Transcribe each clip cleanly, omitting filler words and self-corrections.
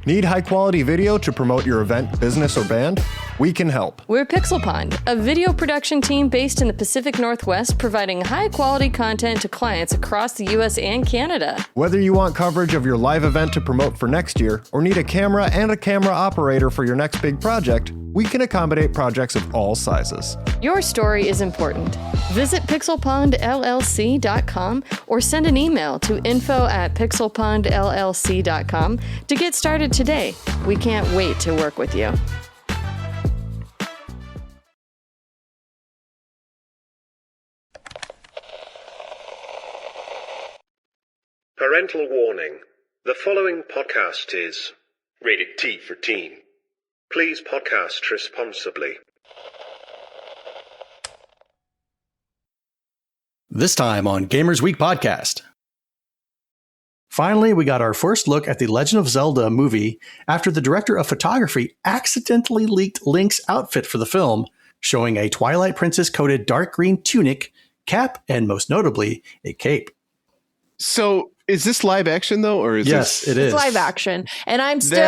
Need high-quality video to promote your event, business, or band? We can help. We're PixelPond, a video production team based in the Pacific Northwest providing high-quality content to clients across the US and Canada. Whether you want coverage of your live event to promote for next year, or need a camera and a camera operator for your next big project, we can accommodate projects of all sizes. Your story is important. Visit pixelpondllc.com or send an email to info@pixelpondllc.com to get started today. We can't wait to work with you. Parental warning. The following podcast is rated T for teen. Please podcast responsibly. This time on Gamers Week Podcast. Finally, we got our first look at the Legend of Zelda movie after the director of photography accidentally leaked Link's outfit for the film, showing a Twilight Princess-coated dark green tunic, cap, and most notably, a cape. So, is this live action, though, or is Yes, it is. It's live action. And I'm still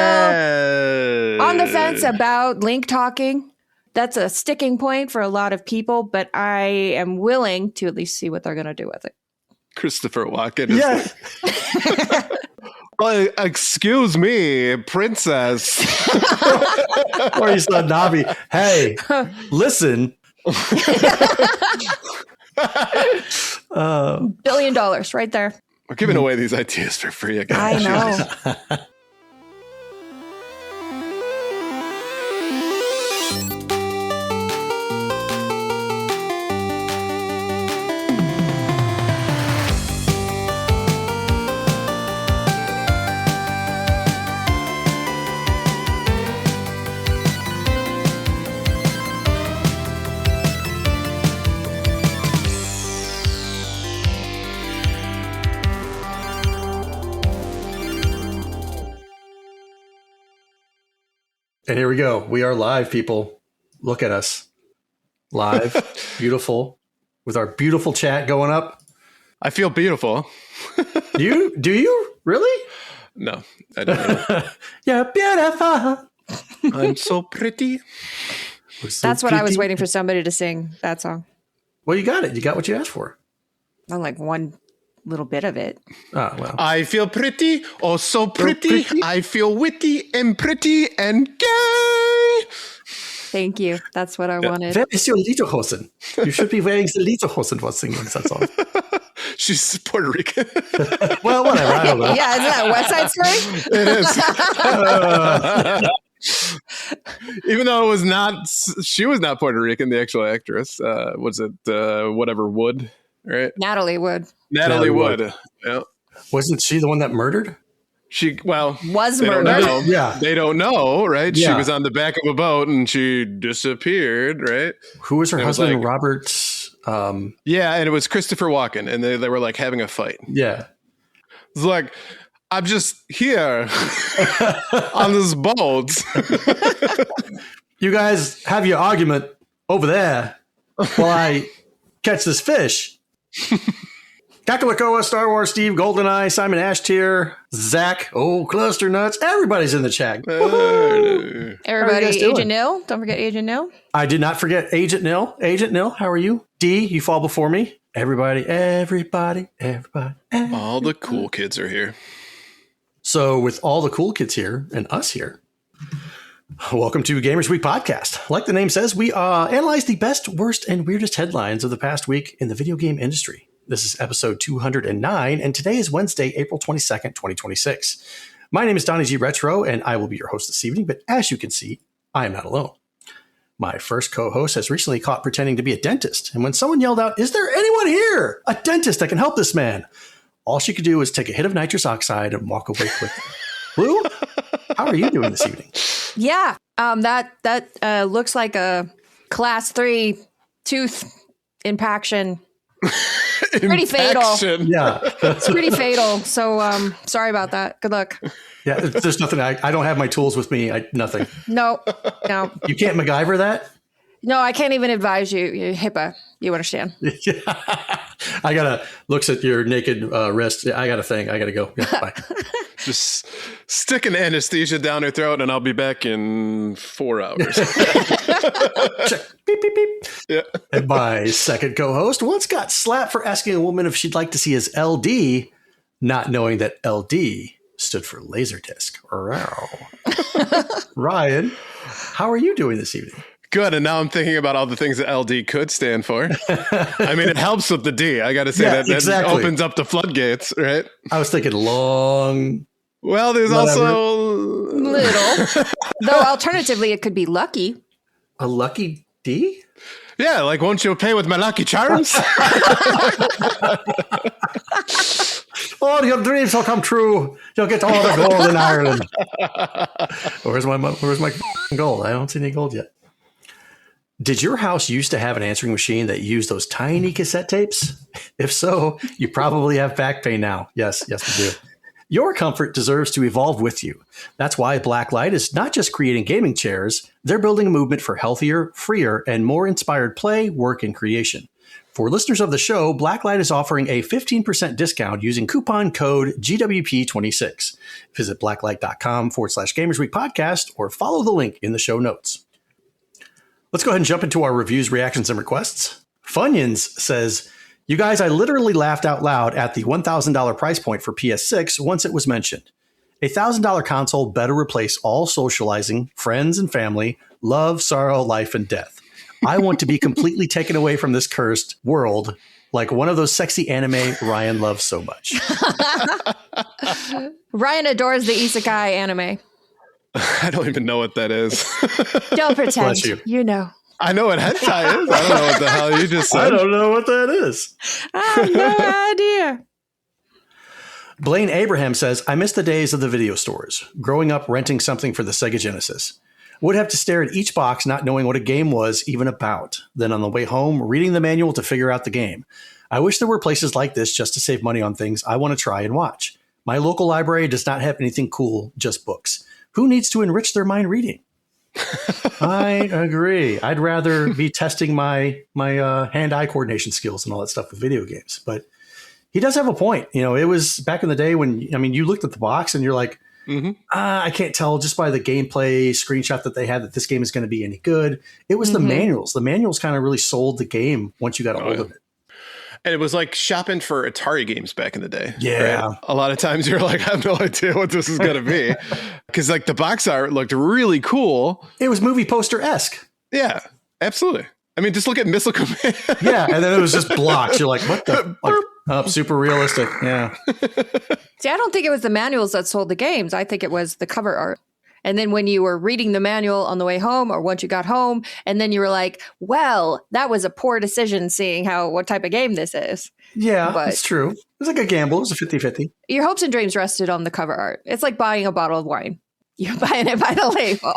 on the fence about Link talking. That's a sticking point for a lot of people, but I am willing to at least see what they're going to do with it. Christopher Walken is Yeah. excuse me, princess. Or he's the Navi. Hey, listen. $1 billion right there. We're giving away these ideas for free again. I know. And here we go. We are live, people. Look at us. Live, beautiful, with our beautiful chat going up. I feel beautiful. Do you? Really? No, I don't know. You're beautiful. I'm so pretty. That's what I was waiting for somebody to sing, that song. Well, you got it. You got what you asked for. I like one little bit of it. Oh, well. I feel pretty, oh so pretty. I feel witty and pretty and gay. Thank you. That's what I wanted. Where is your lederhosen? You should be wearing the lederhosen while singing that song. She's Puerto Rican. Well, whatever. I don't know. Yeah, isn't that West Side Story? It is. Even though it was not, she was not Puerto Rican, the actual actress. Was it whatever Wood, right? Natalie Wood. Natalie Wood. Yeah. Wasn't she the one that murdered? She, well, Was they don't murdered. know. Yeah. They don't know, right? Yeah. She was on the back of a boat and she disappeared, right? Who was her It was husband? like- Robert. Yeah, and it was Christopher Walken, and they were like having a fight. Yeah. It's like, I'm just here on this boat. You guys have your argument over there while I catch this fish. Kakalakoa, Star Wars, Steve, GoldenEye, Simon Ashtier, Zach, Cluster Nuts. Everybody's in the chat. Woohoo! Everybody, How are you guys doing? Agent Nil. Don't forget Agent Nil. I did not forget Agent Nil. Agent Nil, how are you? D, you fall before me. Everybody. All the cool kids are here. So with all the cool kids here and us here, welcome to Gamers Week Podcast. Like the name says, we analyze the best, worst, and weirdest headlines of the past week in the video game industry. This is episode 209, and today is Wednesday, April 22nd, 2026. My name is donniegretro, and I will be your host this evening, but as you can see, I am not alone. My first co-host has recently caught pretending to be a dentist, and when someone yelled out, "Is there anyone here? A dentist that can help this man?" all she could do was take a hit of nitrous oxide and walk away quickly. Blue, how are you doing this evening? Yeah, that looks like a class 3 tooth impaction. Pretty fatal. Yeah. It's pretty fatal. So sorry about that. Good luck. Yeah, there's nothing. I don't have my tools with me. Nothing. No. You can't MacGyver that? No, I can't even advise you. HIPAA. You understand? Yeah. Looks at your naked wrist. I got a thing. I got to go. Yeah, bye. Just stick an anesthesia down her throat, and I'll be back in 4 hours. Check. Beep, beep, beep. Yeah. And my second co-host once got slapped for asking a woman if she'd like to see his LD, not knowing that LD stood for Laserdisc. Ryan, how are you doing this evening? Good, and now I'm thinking about all the things that LD could stand for. I mean, it helps with the D. I got to say that exactly. Opens up the floodgates, right? I was thinking long. Well, there's also little. Though alternatively, it could be lucky. A lucky D? Yeah, like, won't you pay with my lucky charms? All your dreams will come true. You'll get all the gold in Ireland. Where's my gold? I don't see any gold yet. Did your house used to have an answering machine that used those tiny cassette tapes? If so, you probably have back pain now. Yes, we do. Your comfort deserves to evolve with you. That's why Blacklight is not just creating gaming chairs, they're building a movement for healthier, freer, and more inspired play, work, and creation. For listeners of the show, Blacklight is offering a 15% discount using coupon code GWP26. Visit blacklight.com/Gamersweek podcast or follow the link in the show notes. Let's go ahead and jump into our reviews, reactions, and requests. Funyuns says, you guys, I literally laughed out loud at the $1,000 price point for PS6 once it was mentioned. A $1,000 console better replace all socializing, friends and family, love, sorrow, life, and death. I want to be completely taken away from this cursed world like one of those sexy anime Ryan loves so much. Ryan adores the isekai anime. I don't even know what that is. Don't pretend. You know. I know what hentai is. I don't know what the hell you just said. I don't know what that is. I have no idea. Blaine Abraham says, I miss the days of the video stores. Growing up renting something for the Sega Genesis. Would have to stare at each box not knowing what a game was even about. Then on the way home, reading the manual to figure out the game. I wish there were places like this just to save money on things I want to try and watch. My local library does not have anything cool, just books. Who needs to enrich their mind reading? I agree. I'd rather be testing my hand-eye coordination skills and all that stuff with video games. But he does have a point. You know, it was back in the day when, I mean, you looked at the box and you're like, I can't tell just by the gameplay screenshot that they had that this game is going to be any good. It was the manuals. The manuals kind of really sold the game once you got a hold of it. And it was like shopping for Atari games back in the day. Yeah. Right? A lot of times you're like, I have no idea what this is going to be. Because like the box art looked really cool. It was movie poster-esque. Yeah, absolutely. I mean, just look at Missile Command. Yeah, and then it was just blocks. You're like, what the? Like, super realistic. Yeah. See, I don't think it was the manuals that sold the games. I think it was the cover art. And then when you were reading the manual on the way home or once you got home, and then you were like, well, that was a poor decision seeing what type of game this is. Yeah, that's true. It was like a gamble. It was a 50-50. Your hopes and dreams rested on the cover art. It's like buying a bottle of wine. You're buying it by the label.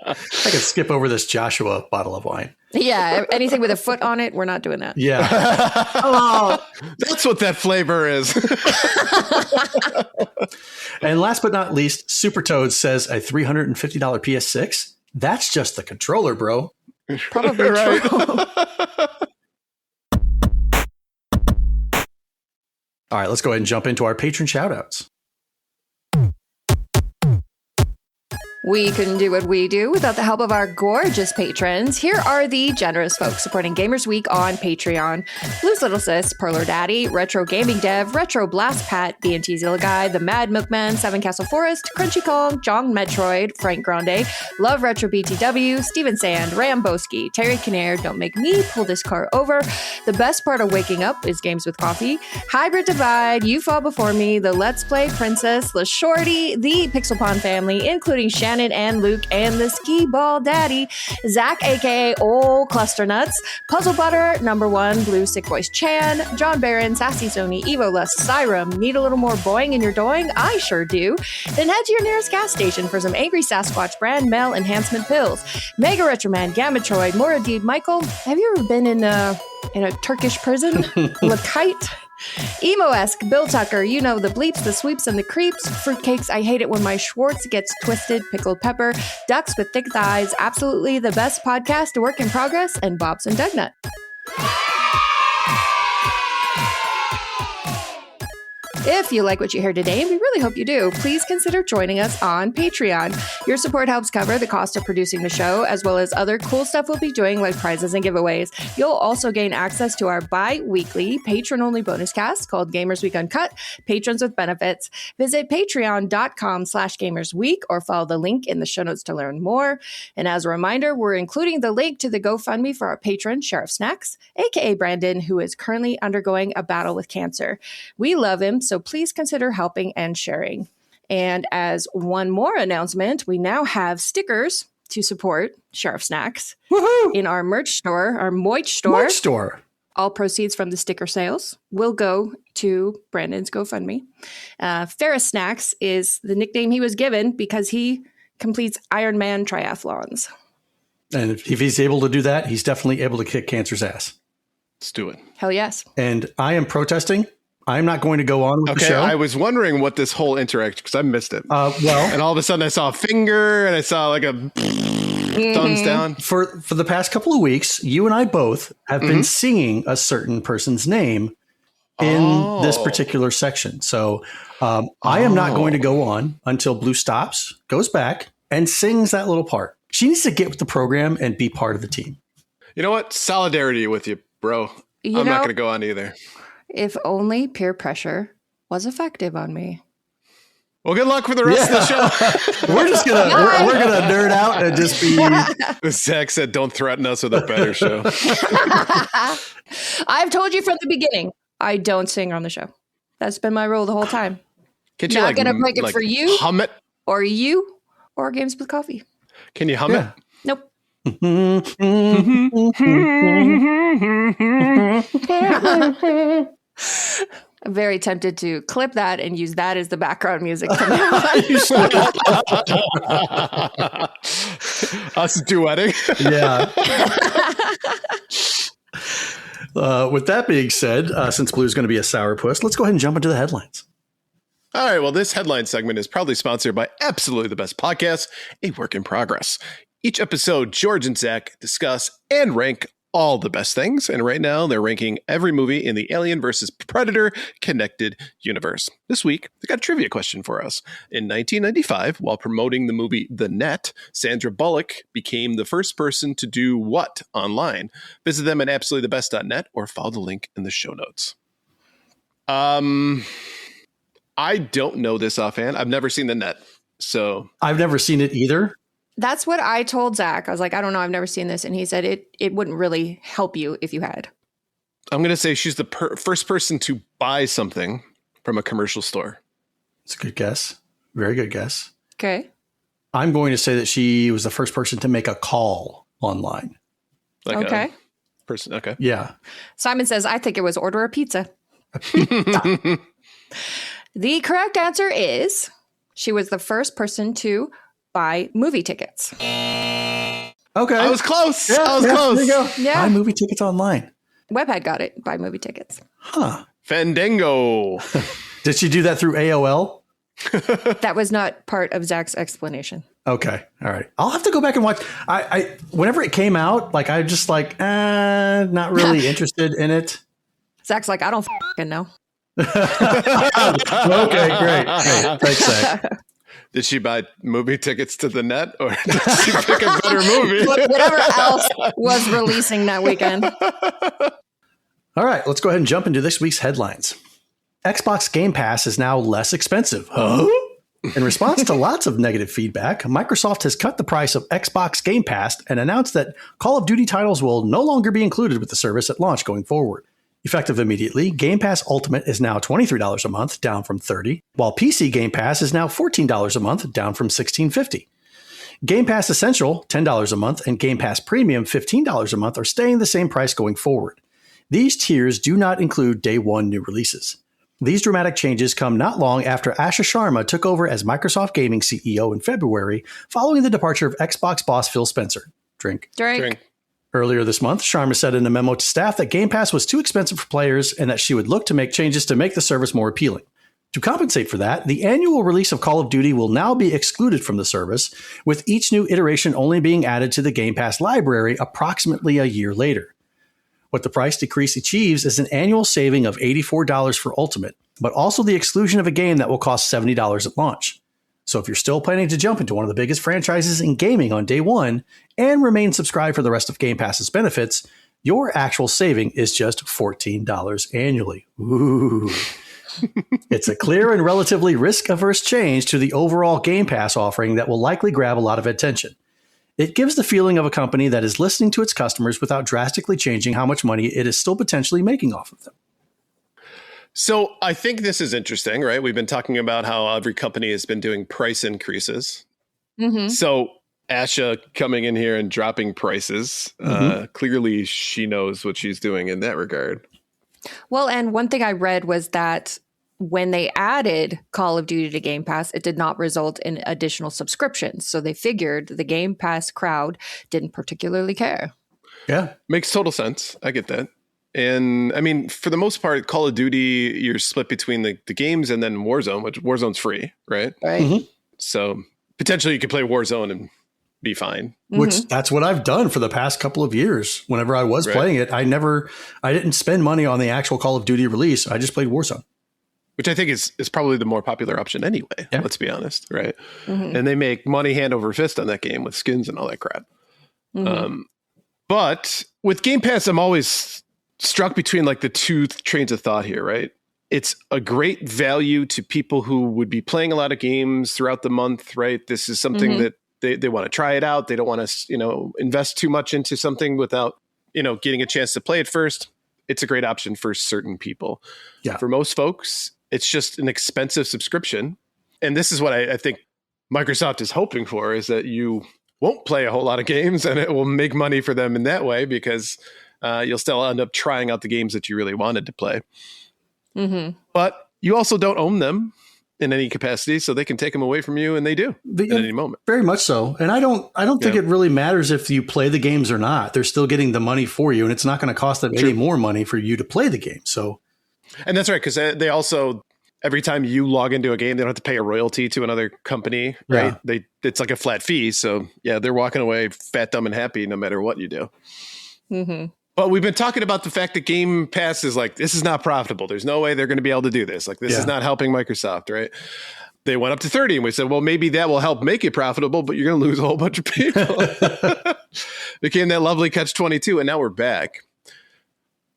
I could skip over this Joshua bottle of wine. Yeah, anything with a foot on it, we're not doing that. Yeah. Oh, that's what that flavor is. And last but not least, Super Toad says a $350 PS6. That's just the controller, bro. Probably right. True. All right, let's go ahead and jump into our patron shout-outs. We couldn't do what we do without the help of our gorgeous patrons. Here are the generous folks supporting Gamers Week on Patreon. Blue's Little Sis, Perler Daddy, Retro Gaming Dev, Retro Blast Pat, B&T Zilla Guy, The Mad Milkman, Seven Castle Forest, Crunchy Kong, John Metroid, Frank Grande, Love Retro BTW, Steven Sand, Ramboski, Terry Kinnair, Don't Make Me Pull This Car Over. The best part of waking up is games with coffee. Hybrid Divide, You Fall Before Me, The Let's Play Princess, La Shorty, The Pixelpon family, including Shannon and Luke and the Ski Ball Daddy, Zach, aka Old Cluster Nuts, Puzzle Butter, Number One, Blue Sick Voice Chan, John Barron, Sassy Sony, Evo Les, Syrum. Need a little more boing in your doing? I sure do. Then head to your nearest gas station for some Angry Sasquatch brand Mel enhancement pills. Mega Retroman, Gamatroid, Moradid, Michael. Have you ever been in a Turkish prison? Lakite? Emo-esque, Bill Tucker, you know the bleeps, the sweeps, and the creeps. Fruitcakes, I hate it when my Schwartz gets twisted. Pickled pepper, ducks with thick thighs. Absolutely the best podcast, a work in progress, and Bob's and Dugnut. If you like what you hear today, and we really hope you do, please consider joining us on Patreon. Your support helps cover the cost of producing the show, as well as other cool stuff we'll be doing like prizes and giveaways. You'll also gain access to our bi-weekly patron-only bonus cast called Gamers Week Uncut, Patrons with Benefits. Visit patreon.com/gamersweek or follow the link in the show notes to learn more. And as a reminder, we're including the link to the GoFundMe for our patron, Sheriff Snacks, aka Brandon, who is currently undergoing a battle with cancer. We love him, so please consider helping and sharing. And as one more announcement, we now have stickers to support Sheriff Snacks. Woohoo! In our merch store, our Moich store. Moich store. All proceeds from the sticker sales will go to Brandon's GoFundMe. Ferris Snacks is the nickname he was given because he completes Ironman triathlons. And if he's able to do that, he's definitely able to kick cancer's ass. Let's do it. Hell yes. And I am protesting. I'm not going to go on with the show. I was wondering what this whole interaction, because I missed it. And all of a sudden I saw a finger and I saw like a thumbs down. For the past couple of weeks, you and I both have been singing a certain person's name in this particular section. So I am not going to go on until Blue stops, goes back, and sings that little part. She needs to get with the program and be part of the team. You know what? Solidarity with you, bro. I'm not going to go on either. If only peer pressure was effective on me. Well, good luck for the rest of the show. We're just gonna we're gonna nerd out and just be. Zach said, "Don't threaten us with a better show." I've told you from the beginning, I don't sing on the show. That's been my rule the whole time. Can you not gonna break it for you, hum it, or Games with Coffee. Can you hum it? Nope. I'm very tempted to clip that and use that as the background music from now on. Us duetting. Yeah. With that being said, since Blue's going to be a sourpuss, let's go ahead and jump into the headlines. All right. Well, this headline segment is proudly sponsored by Absolutely the Best Podcast, a work in progress. Each episode, George and Zach discuss and rank all the best things. And right now, they're ranking every movie in the Alien vs. Predator connected universe. This week, they got a trivia question for us. In 1995, while promoting the movie The Net, Sandra Bullock became the first person to do what online? Visit them at absolutelythebest.net or follow the link in the show notes. I don't know this offhand. I've never seen The Net. So I've never seen it either. That's what I told Zach. I was like, I don't know. I've never seen this. And he said it wouldn't really help you if you had. I'm going to say she's the first person to buy something from a commercial store. It's a good guess. Very good guess. Okay. I'm going to say that she was the first person to make a call online. Like okay. Person. Okay. Yeah. Simon says, I think it was order a pizza. The correct answer is she was the first person to buy movie tickets. Okay. I was close. Yeah, I was close. There you go. Yeah. Buy movie tickets online. Webhead got it. Buy movie tickets. Huh. Fandango. Did she do that through AOL? That was not part of Zach's explanation. Okay. All right. I'll have to go back and watch. I whenever it came out, like I just like, not really interested in it. Zach's like, I don't fucking know. Okay, great. Thanks, Zach. Did she buy movie tickets to The Net, or did she pick a better movie? Whatever else was releasing that weekend. All right, let's go ahead and jump into this week's headlines. Xbox Game Pass is now less expensive. Huh? In response to lots of negative feedback, Microsoft has cut the price of Xbox Game Pass and announced that Call of Duty titles will no longer be included with the service at launch going forward. Effective immediately, Game Pass Ultimate is now $23 a month, down from $30, while PC Game Pass is now $14 a month, down from $16.50. Game Pass Essential, $10 a month, and Game Pass Premium, $15 a month, are staying the same price going forward. These tiers do not include day one new releases. These dramatic changes come not long after Asha Sharma took over as Microsoft Gaming CEO in February, following the departure of Xbox boss Phil Spencer. Drink. Earlier this month, Sharma said in a memo to staff that Game Pass was too expensive for players and that she would look to make changes to make the service more appealing. To compensate for that, the annual release of Call of Duty will now be excluded from the service, with each new iteration only being added to the Game Pass library approximately a year later. What the price decrease achieves is an annual saving of $84 for Ultimate, but also the exclusion of a game that will cost $70 at launch. So if you're still planning to jump into one of the biggest franchises in gaming on day one and remain subscribed for the rest of Game Pass's benefits, your actual saving is just $14 annually. Ooh. It's a clear and relatively risk-averse change to the overall Game Pass offering that will likely grab a lot of attention. It gives the feeling of a company that is listening to its customers without drastically changing how much money it is still potentially making off of them. So I think this is interesting, right? We've been talking about how every company has been doing price increases. Mm-hmm. So Asha coming in here and dropping prices. Clearly, she knows what she's doing in that regard. Well, and one thing I read was that when they added Call of Duty to Game Pass, it did not result in additional subscriptions. So they figured the Game Pass crowd didn't particularly care. Yeah, makes total sense. I get that. And I mean, for the most part, Call of Duty, you're split between the games and then Warzone, which Warzone's free, right? Right. Mm-hmm. So potentially you could play Warzone and be fine. Which that's what I've done for the past couple of years. Whenever I was playing it, I didn't spend money on the actual Call of Duty release. I just played Warzone. Which I think is probably the more popular option anyway. Yeah. Let's be honest, right? Mm-hmm. And they make money hand over fist on that game with skins and all that crap. Mm-hmm. But with Game Pass, I'm always struck between like the two trains of thought here, right? It's a great value to people who would be playing a lot of games throughout the month, right? This is something that they want to try it out. They don't want to, invest too much into something without, getting a chance to play it first. It's a great option for certain people. Yeah. For most folks, it's just an expensive subscription. And this is what I think Microsoft is hoping for, is that you won't play a whole lot of games and it will make money for them in that way, because you'll still end up trying out the games that you really wanted to play. Mm-hmm. But you also don't own them in any capacity, so they can take them away from you, and they do at any moment. Very much so. And I don't think it really matters if you play the games or not. They're still getting the money for you, and it's not going to cost them any more money for you to play the game. So, and that's right, because they also, every time you log into a game, they don't have to pay a royalty to another company, right? Yeah. It's like a flat fee. So yeah, they're walking away fat, dumb, and happy no matter what you do. Mm-hmm. But we've been talking about the fact that Game Pass is like, this is not profitable. There's no way they're going to be able to do this. Like, this is not helping Microsoft, right? They went up to 30 and we said, well, maybe that will help make it profitable, but you're going to lose a whole bunch of people. Became that lovely catch-22, and now we're back.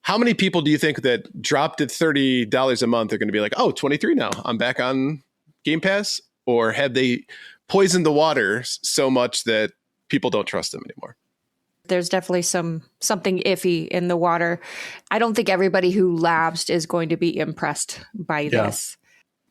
How many people do you think that dropped at $30 a month are going to be like, oh, 23 now, I'm back on Game Pass? Or have they poisoned the water so much that people don't trust them anymore? There's definitely something iffy in the water. I don't think everybody who lapsed is going to be impressed by this.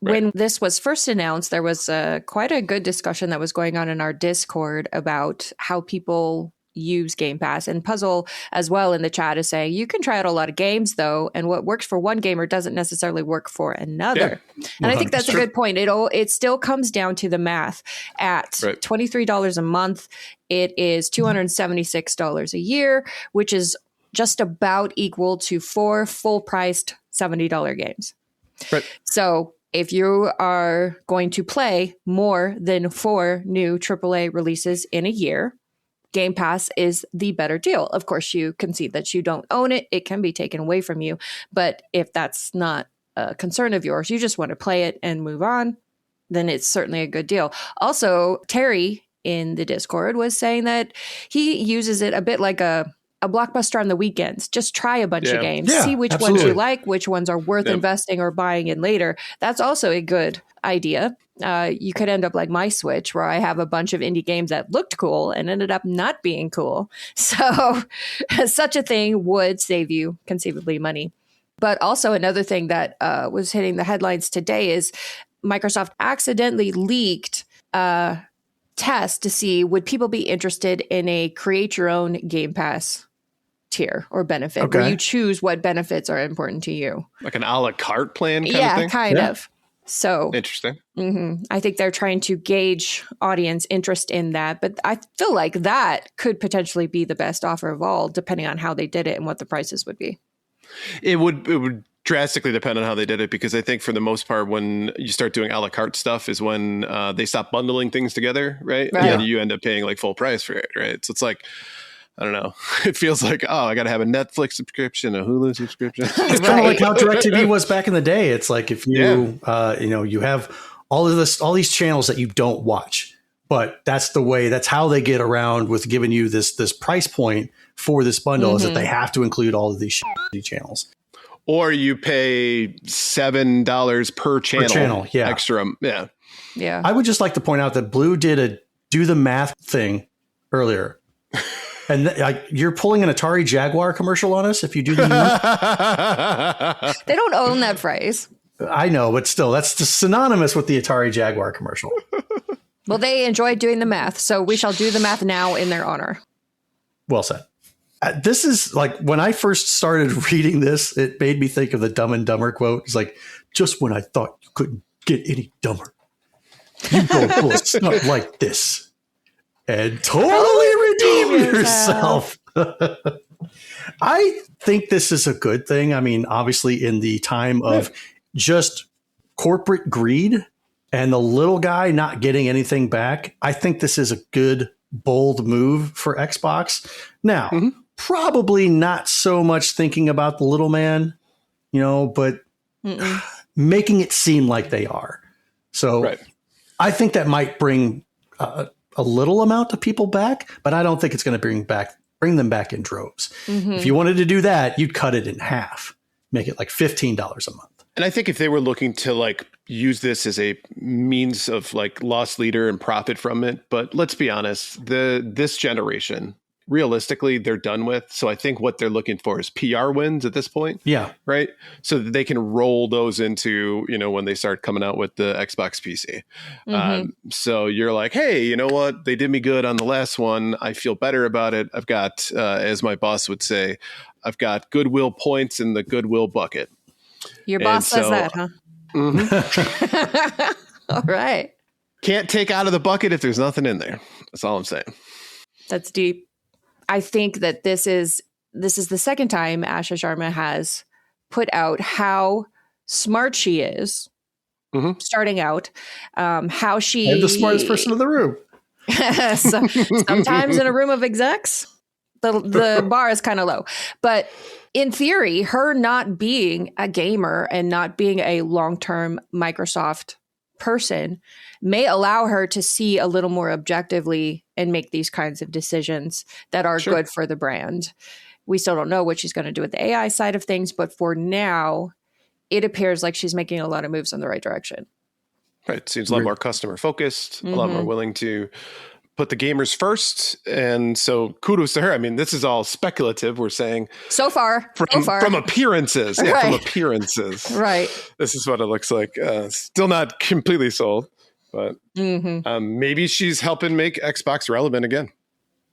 Right. When this was first announced, there was quite a good discussion that was going on in our Discord about how people use Game Pass, and Puzzle as well in the chat is saying you can try out a lot of games though, and what works for one gamer doesn't necessarily work for another. Yeah. And I think that's a good point. It still comes down to the math. At $23 a month, it is $276 a year, which is just about equal to 4 full-priced $70 games. Right. So if you are going to play more than 4 new AAA releases in a year, Game Pass is the better deal. Of course, you concede that you don't own it. It can be taken away from you. But if that's not a concern of yours, you just want to play it and move on, then it's certainly a good deal. Also, Terry in the Discord was saying that he uses it a bit like a Blockbuster on the weekends. Just try a bunch of games. See which ones you like, which ones are worth investing or buying in later. That's also a good idea. You could end up like my Switch, where I have a bunch of indie games that looked cool and ended up not being cool. So such a thing would save you conceivably money. But also another thing that was hitting the headlines today is Microsoft accidentally leaked a test to see would people be interested in a create your own Game Pass tier or benefit, where you choose what benefits are important to you. Like an a la carte plan kind of thing? Yeah, kind of. So interesting. I think they're trying to gauge audience interest in that. But I feel like that could potentially be the best offer of all, depending on how they did it and what the prices would be. It would drastically depend on how they did it, because I think for the most part, when you start doing a la carte stuff is when they stop bundling things together, right? And you end up paying like full price for it, right? So it's like, I don't know. It feels like, oh, I got to have a Netflix subscription, a Hulu subscription. It's kind of like how DirecTV was back in the day. It's like if you, you have all these channels that you don't watch, but that's how they get around with giving you this price point for this bundle is that they have to include all of these shitty channels. Or you pay $7 per channel, yeah. Extra. Yeah. Yeah. I would just like to point out that Blue did a do the math thing earlier. And you're pulling an Atari Jaguar commercial on us if you do the math. They don't own that phrase. I know, but still, that's synonymous with the Atari Jaguar commercial. Well, they enjoyed doing the math, so we shall do the math now in their honor. Well said. This is like when I first started reading this, it made me think of the Dumb and Dumber quote. It's like, just when I thought you couldn't get any dumber, you go pull a stunt like this and totally redeem yourself. I think this is a good thing. I mean, obviously, in the time of just corporate greed and the little guy not getting anything back, I think this is a good, bold move for Xbox. Now, probably not so much thinking about the little man, but making it seem like they are. So I think that might bring a little amount of people back, but I don't think it's going to bring them back in droves. If you wanted to do that, you'd cut it in half, make it like $15 a month. And I think if they were looking to like use this as a means of like loss leader and profit from it, but let's be honest, this generation, realistically, they're done with. So I think what they're looking for is PR wins at this point. Yeah. Right. So that they can roll those into, when they start coming out with the Xbox PC. So you're like, hey, you know what? They did me good on the last one. I feel better about it. I've got, as my boss would say, I've got goodwill points in the goodwill bucket. Your boss says that, huh? All right. Can't take out of the bucket if there's nothing in there. That's all I'm saying. That's deep. I think that this is the second time Asha Sharma has put out how smart she is starting out, how she... I'm the smartest person in the room. So, sometimes in a room of execs, the bar is kind of low. But in theory, her not being a gamer and not being a long-term Microsoft person may allow her to see a little more objectively and make these kinds of decisions that are good for the brand. We still don't know what she's going to do with the AI side of things, but for now, it appears like she's making a lot of moves in the right direction. Right. Seems a lot more customer focused, a lot more willing to put the gamers first. And so kudos to her. I mean, this is all speculative. We're saying so far from appearances. Yeah, from appearances. Right. This is what it looks like. Still not completely sold, but maybe she's helping make Xbox relevant again.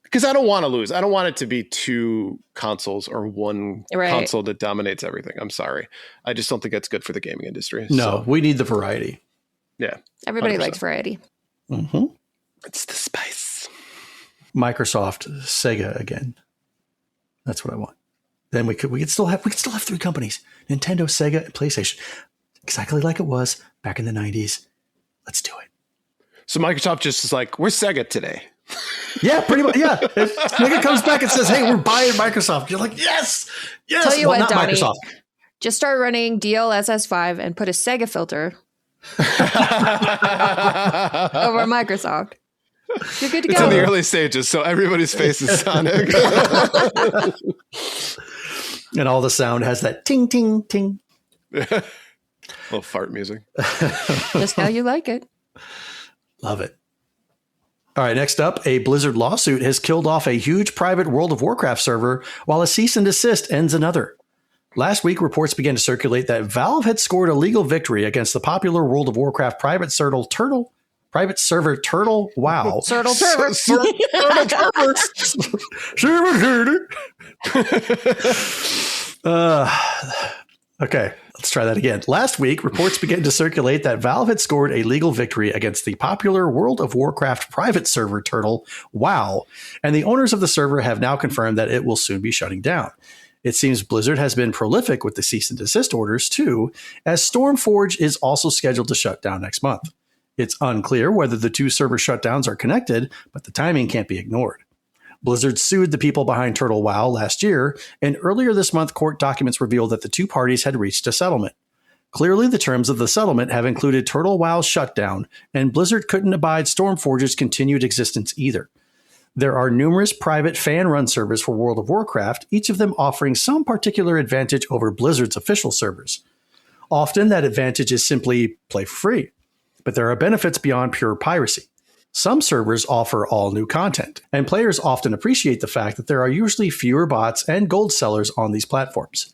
Because I don't want to lose. I don't want it to be two consoles or one console that dominates everything. I'm sorry. I just don't think that's good for the gaming industry. No, we need the variety. Yeah. Everybody 100%. likes variety. It's the spice. Microsoft, Sega again. That's what I want. Then we could still have three companies: Nintendo, Sega, and PlayStation. Exactly like it was back in the 90s. Let's do it. So Microsoft just is like, we're Sega today. Yeah, pretty much. Yeah. If Sega comes back and says, hey, we're buying Microsoft, you're like, yes. Tell you what, Donnie, Microsoft. Just start running DLSS5 and put a Sega filter over Microsoft. You're good to go. It's in the early stages, so everybody's face is Sonic. And all the sound has that ting, ting, ting. Little fart music. Just how you like it. Love it. All right, next up, a Blizzard lawsuit has killed off a huge private World of Warcraft server, while a cease and desist ends another. Last week, reports began to circulate that Valve had scored a legal victory against the popular World of Warcraft private server Turtle. Wow. Turtle. Okay, let's try that again. Last week, reports began to circulate that Valve had scored a legal victory against the popular World of Warcraft private server Turtle, WoW, and the owners of the server have now confirmed that it will soon be shutting down. It seems Blizzard has been prolific with the cease and desist orders, too, as Stormforge is also scheduled to shut down next month. It's unclear whether the two server shutdowns are connected, but the timing can't be ignored. Blizzard sued the people behind Turtle WoW last year, and earlier this month, court documents revealed that the two parties had reached a settlement. Clearly, the terms of the settlement have included Turtle WoW's shutdown, and Blizzard couldn't abide Stormforge's continued existence either. There are numerous private fan-run servers for World of Warcraft, each of them offering some particular advantage over Blizzard's official servers. Often, that advantage is simply play for free, but there are benefits beyond pure piracy. Some servers offer all new content, and players often appreciate the fact that there are usually fewer bots and gold sellers on these platforms.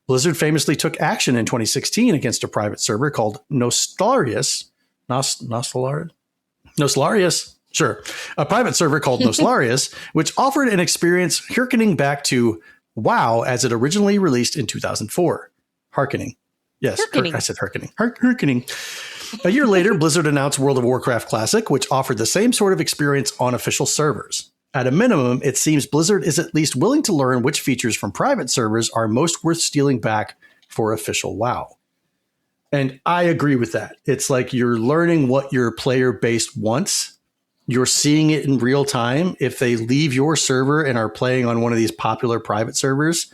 Blizzard famously took action in 2016 against a private server called Nostalrius. Nostalrius? Sure. A private server called Nostalrius, which offered an experience hearkening back to WoW as it originally released in 2004. Hearkening. Yes, I said hearkening. Hearkening. A year later, Blizzard announced World of Warcraft Classic, which offered the same sort of experience on official servers. At a minimum, it seems Blizzard is at least willing to learn which features from private servers are most worth stealing back for official WoW. And I agree with that. It's like you're learning what your player base wants. You're seeing it in real time. If they leave your server and are playing on one of these popular private servers,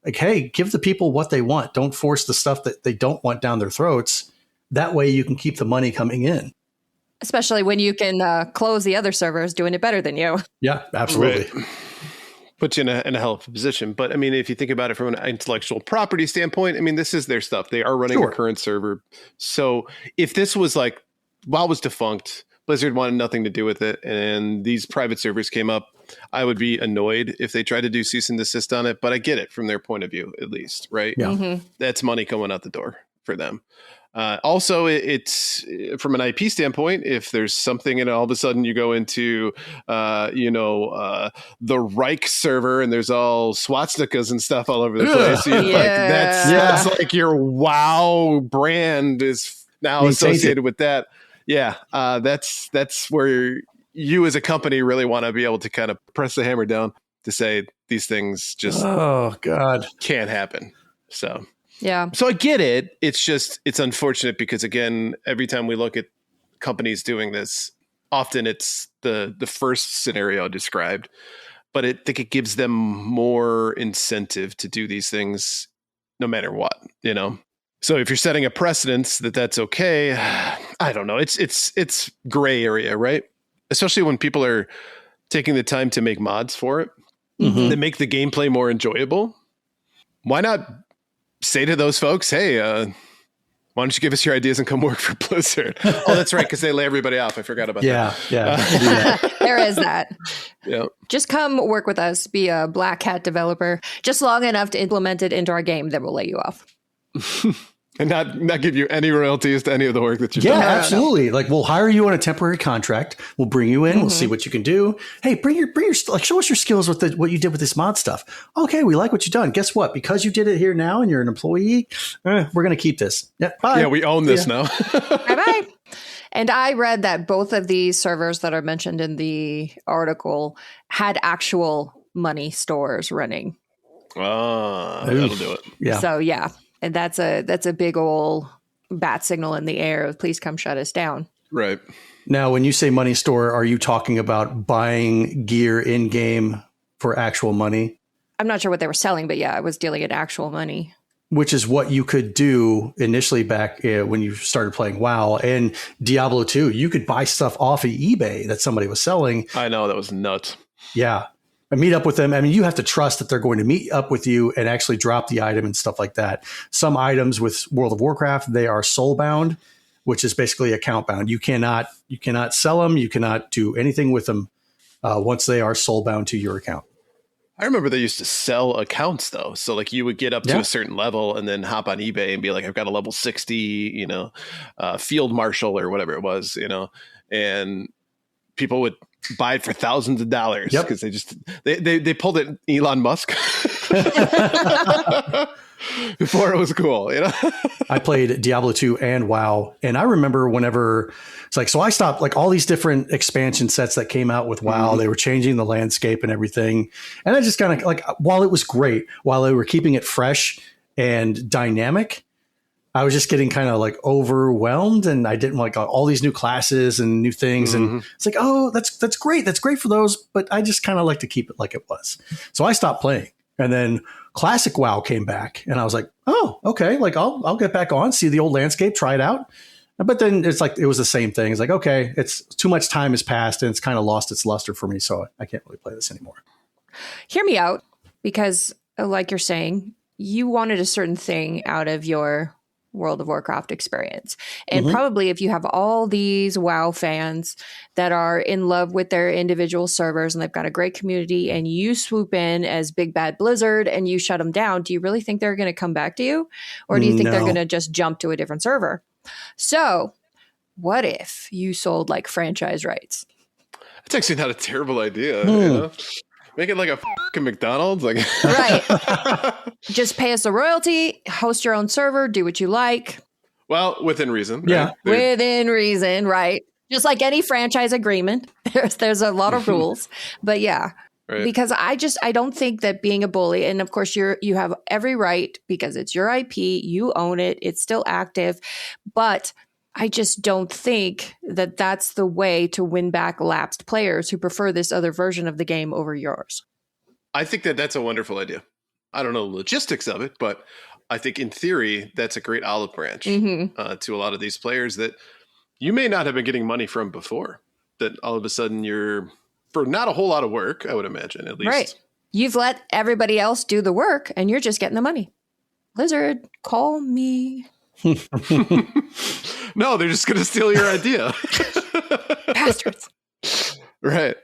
like, hey, give the people what they want. Don't force the stuff that they don't want down their throats. That way you can keep the money coming in. Especially when you can close the other servers doing it better than you. Yeah, absolutely. Right. Puts you in a hell of a position. But I mean, if you think about it from an intellectual property standpoint, I mean, this is their stuff. They are running a current server. So if this was like, WoW was defunct, Blizzard wanted nothing to do with it, and these private servers came up, I would be annoyed if they tried to do cease and desist on it. But I get it from their point of view, at least, right? Yeah. Mm-hmm. That's money going out the door for them. Also, it's from an IP standpoint, if there's something and all of a sudden you go into, the Reich server and there's all swastikas and stuff all over the place. That's like your WoW brand is now associated with that. Yeah, that's where you as a company really want to be able to kind of press the hammer down to say these things just can't happen. So. Yeah. So I get it. It's unfortunate because, again, every time we look at companies doing this, often it's the first scenario described, but I think it gives them more incentive to do these things no matter what, you know? So if you're setting a precedence that's okay, I don't know. It's gray area, right? Especially when people are taking the time to make mods for it that make the gameplay more enjoyable. Why not say to those folks, hey, why don't you give us your ideas and come work for Blizzard? Oh, that's right, because they lay everybody off. I forgot about that. Yeah. There is that. Yeah. Just come work with us, be a Black Hat developer, just long enough to implement it into our game, then we'll lay you off. And not give you any royalties to any of the work that you've done. Yeah, absolutely. Like, we'll hire you on a temporary contract. We'll bring you in. We'll see what you can do. Hey, bring your like, show us your skills with what you did with this mod stuff. Okay, we like what you've done. Guess what? Because you did it here now and you're an employee, we're going to keep this. Yeah, bye. Yeah, we own this now. Bye-bye. And I read that both of these servers that are mentioned in the article had actual money stores running. That'll do it. Yeah. So, yeah. And that's a big old bat signal in the air of please come shut us down. Right. Now, when you say money store, are you talking about buying gear in game for actual money? I'm not sure what they were selling, but yeah, I was dealing in actual money. Which is what you could do initially back when you started playing WoW and Diablo 2. You could buy stuff off of eBay that somebody was selling. I know, that was nuts. Yeah. I meet up with them. I mean, you have to trust that they're going to meet up with you and actually drop the item and stuff like that. Some items with World of Warcraft, they are soul bound, which is basically account bound. You cannot sell them. You cannot do anything with them once they are soul bound to your account. I remember they used to sell accounts though. So like you would get up to a certain level and then hop on eBay and be like, I've got a level 60, field marshal or whatever it was, and people would buy it for thousands of dollars because they pulled it Elon Musk before it was cool. I played Diablo 2 and WoW, and I remember whenever it's like, so I stopped like all these different expansion sets that came out with WoW. They were changing the landscape and everything, and I just kind of like, while it was great, while they were keeping it fresh and dynamic, I was just getting kind of like overwhelmed, and I didn't like all these new classes and new things. And it's like, oh, that's great. That's great for those. But I just kind of like to keep it like it was. So I stopped playing. And then Classic WoW came back, and I was like, oh, okay. Like I'll get back on, see the old landscape, try it out. But then it's like, it was the same thing. It's like, okay, it's too much time has passed and it's kind of lost its luster for me. So I can't really play this anymore. Hear me out, because like you're saying, you wanted a certain thing out of your World of Warcraft experience. And probably if you have all these WoW fans that are in love with their individual servers and they've got a great community, and you swoop in as Big Bad Blizzard and you shut them down, do you really think they're going to come back to you? Or do you think they're going to just jump to a different server? So what if you sold like franchise rights? That's actually not a terrible idea. You know? Make it like a fucking McDonald's. Like, right. Just pay us a royalty, host your own server, do what you like. Well, within reason. Right? Yeah. Within reason, right. Just like any franchise agreement, there's a lot of rules. But yeah, right. Because I don't think that being a bully, and of course you have every right because it's your IP, you own it, it's still active, but I just don't think that that's the way to win back lapsed players who prefer this other version of the game over yours. I think that that's a wonderful idea. I don't know the logistics of it, but I think in theory, that's a great olive branch to a lot of these players that you may not have been getting money from before. That all of a sudden you're, for not a whole lot of work, I would imagine, at least. Right. You've let everybody else do the work and you're just getting the money. Blizzard, call me. No, they're just going to steal your idea. Bastards. Right.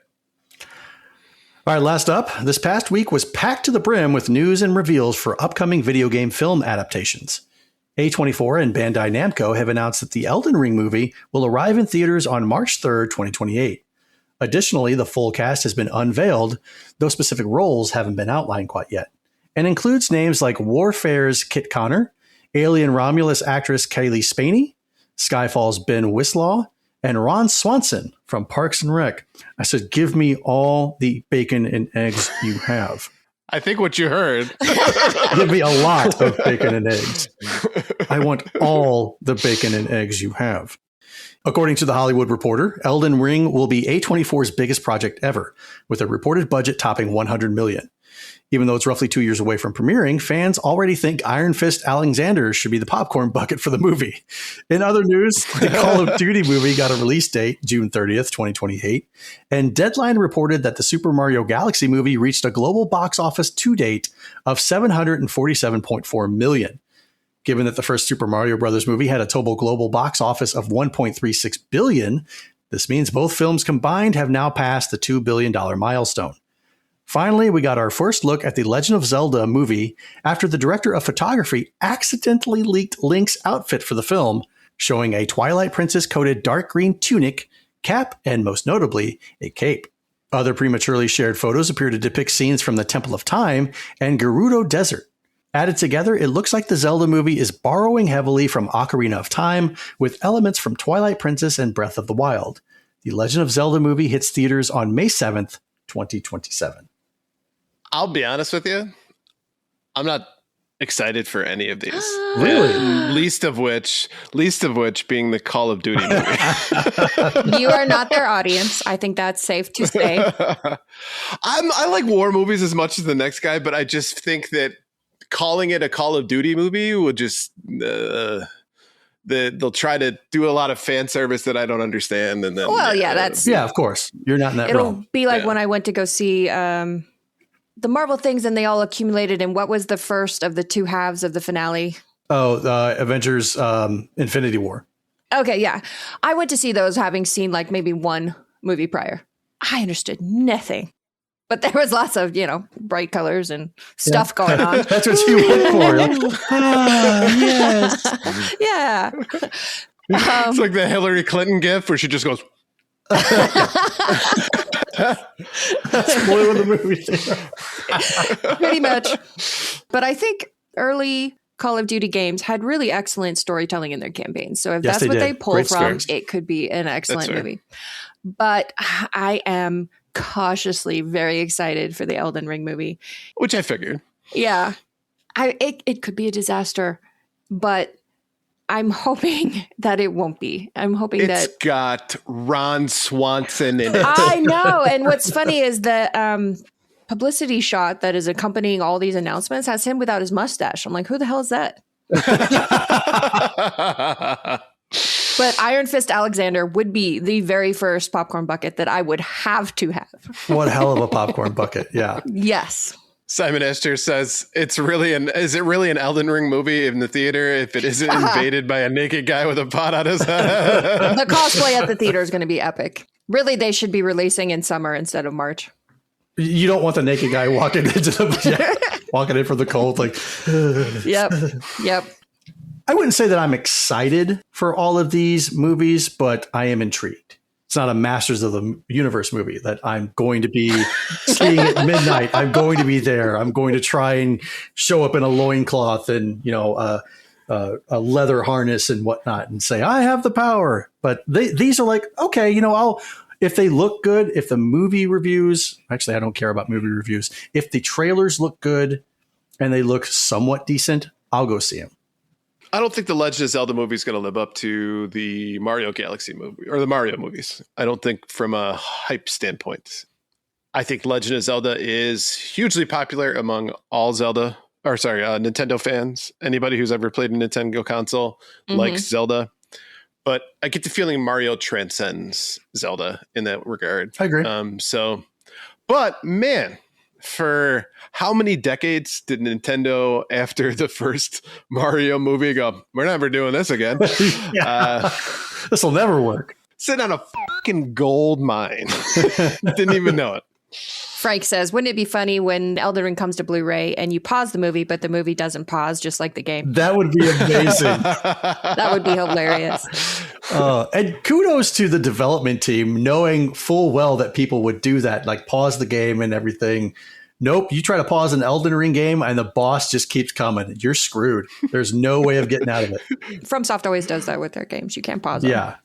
All right, last up, this past week was packed to the brim with news and reveals for upcoming video game film adaptations. A24 and Bandai Namco have announced that the Elden Ring movie will arrive in theaters on March 3rd, 2028. Additionally, the full cast has been unveiled, though specific roles haven't been outlined quite yet, and includes names like Warfare's Kit Connor, Alien Romulus actress Kaylee Spaney, Skyfall's Ben Wislaw, and Ron Swanson from Parks and Rec. I said, give me all the bacon and eggs you have. I think what you heard. Give me a lot of bacon and eggs. I want all the bacon and eggs you have. According to The Hollywood Reporter, Elden Ring will be A24's biggest project ever, with a reported budget topping $100 million. Even though it's roughly 2 years away from premiering, fans already think Iron Fist Alexander should be the popcorn bucket for the movie. In other news, the Call of Duty movie got a release date, June 30th, 2028, and Deadline reported that the Super Mario Galaxy movie reached a global box office to date of $747.4 million. Given that the first Super Mario Bros. Movie had a total global box office of $1.36 billion, this means both films combined have now passed the $2 billion milestone. Finally, we got our first look at the Legend of Zelda movie after the director of photography accidentally leaked Link's outfit for the film, showing a Twilight Princess-coated dark green tunic, cap, and most notably, a cape. Other prematurely shared photos appear to depict scenes from the Temple of Time and Gerudo Desert. Added together, it looks like the Zelda movie is borrowing heavily from Ocarina of Time, with elements from Twilight Princess and Breath of the Wild. The Legend of Zelda movie hits theaters on May 7th, 2027. I'll be honest with you. I'm not excited for any of these. Really? Least of which being the Call of Duty movie. You are not their audience. I think that's safe to say. I like war movies as much as the next guy, but I just think that calling it a Call of Duty movie would just they'll try to do a lot of fan service that I don't understand. And then, yeah, of course, you're not in that it'll realm. Be like when I went to go see the Marvel things, and they all accumulated. And what was the first of the two halves of the finale? Oh, Avengers Infinity War. Okay, yeah. I went to see those having seen like maybe one movie prior. I understood nothing. But there was lots of, bright colors and stuff going on. That's what you went for. Like, yes. Yeah. It's like the Hillary Clinton gif where she just goes. Spoiling the movie. Pretty much. But I think early Call of Duty games had really excellent storytelling in their campaigns. So if that's what they pull from, it could be an excellent movie. But I am cautiously very excited for the Elden Ring movie. Which I figured. Yeah. It could be a disaster, but I'm hoping that it won't be. I'm hoping It's got Ron Swanson in it. I know. And what's funny is the publicity shot that is accompanying all these announcements has him without his mustache. I'm like, who the hell is that? But Iron Fist Alexander would be the very first popcorn bucket that I would have to have. What hell of a popcorn bucket. Yeah. Yes. Simon Esther says, is it really an Elden Ring movie in the theater if it isn't invaded by a naked guy with a pot on his head? The cosplay at the theater is going to be epic. Really, they should be releasing in summer instead of March. You don't want the naked guy walking walking in from the cold. Like, Yep. I wouldn't say that I'm excited for all of these movies, but I am intrigued. It's not a Masters of the Universe movie that I'm going to be seeing at midnight. I'm going to be there. I'm going to try and show up in a loincloth and, a leather harness and whatnot and say, I have the power. But these are like, okay, if they look good, if the movie reviews, actually, I don't care about movie reviews. If the trailers look good and they look somewhat decent, I'll go see them. I don't think the Legend of Zelda movie is going to live up to the Mario Galaxy movie or the Mario movies. I don't think from a hype standpoint. I think Legend of Zelda is hugely popular among all Nintendo fans. Anybody who's ever played a Nintendo console likes Zelda. But I get the feeling Mario transcends Zelda in that regard. I agree. But man, for how many decades did Nintendo, after the first Mario movie, go, we're never doing this again? This will never work. Sitting on a fucking gold mine. Didn't even know it. Frank says, wouldn't it be funny when Elden Ring comes to Blu-ray and you pause the movie, but the movie doesn't pause, just like the game? That would be amazing. That would be hilarious. And kudos to the development team, knowing full well that people would do that, like pause the game and everything. Nope, you try to pause an Elden Ring game and the boss just keeps coming. You're screwed. There's no way of getting out of it. FromSoft always does that with their games. You can't pause them. Yeah.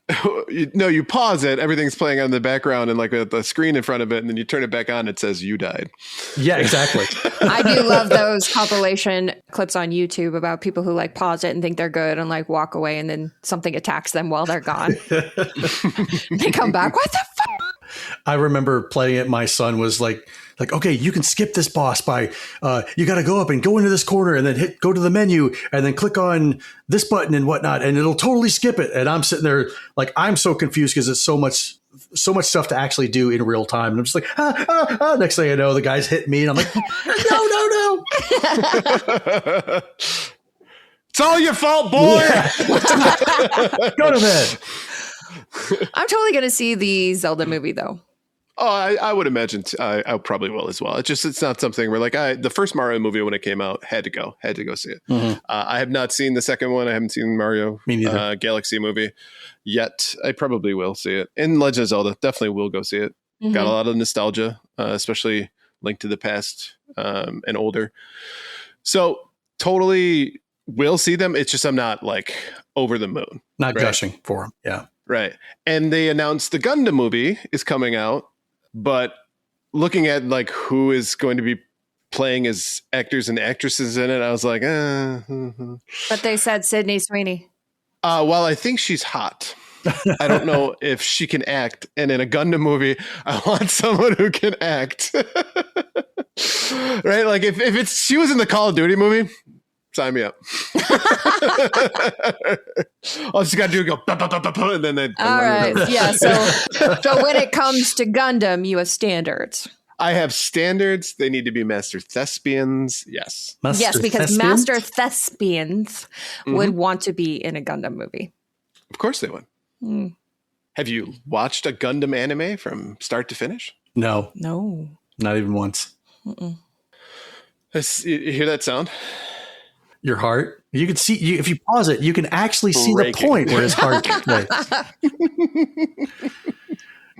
You pause it. Everything's playing on the background and like the screen in front of it. And then you turn it back on. It says you died. Yeah, exactly. I do love those compilation clips on YouTube about people who like pause it and think they're good and like walk away and then something attacks them while they're gone. They come back. What the fuck? I remember playing it. My son was like, okay, you can skip this boss by, you got to go up and go into this corner and then go to the menu and then click on this button and whatnot. And it'll totally skip it. And I'm sitting there like, I'm so confused because it's so much stuff to actually do in real time. And I'm just like, next thing I know, the guy's hit me and I'm like, no. It's all your fault, boy. Yeah. Go to bed. I'm totally going to see the Zelda movie though. Oh, I would imagine I probably will as well. It's not something where like the first Mario movie when it came out had to go see it. Mm-hmm. I have not seen the second one. I haven't seen Mario Galaxy movie yet. I probably will see it. And Legend of Zelda, definitely will go see it. Mm-hmm. Got a lot of nostalgia, especially Link to the Past and older. So totally will see them. It's just I'm not like over the moon. Not gushing for them. Yeah. Right. And they announced the Gundam movie is coming out. But looking at like who is going to be playing as actors and actresses in it, I was like, But they said Sydney Sweeney. Well, I think she's hot. I don't know if she can act. And in a Gundam movie, I want someone who can act. Right? Like if she was in the Call of Duty movie, sign me up. All she's got to do is go, and then they. All right. Yeah. So when it comes to Gundam, you have standards. I have standards. They need to be master thespians. Yes. Because master thespians would want to be in a Gundam movie. Of course they would. Mm. Have you watched a Gundam anime from start to finish? No. Not even once. You hear that sound? Your heart. You can see if you pause it, you can actually see the point where his heart breaks.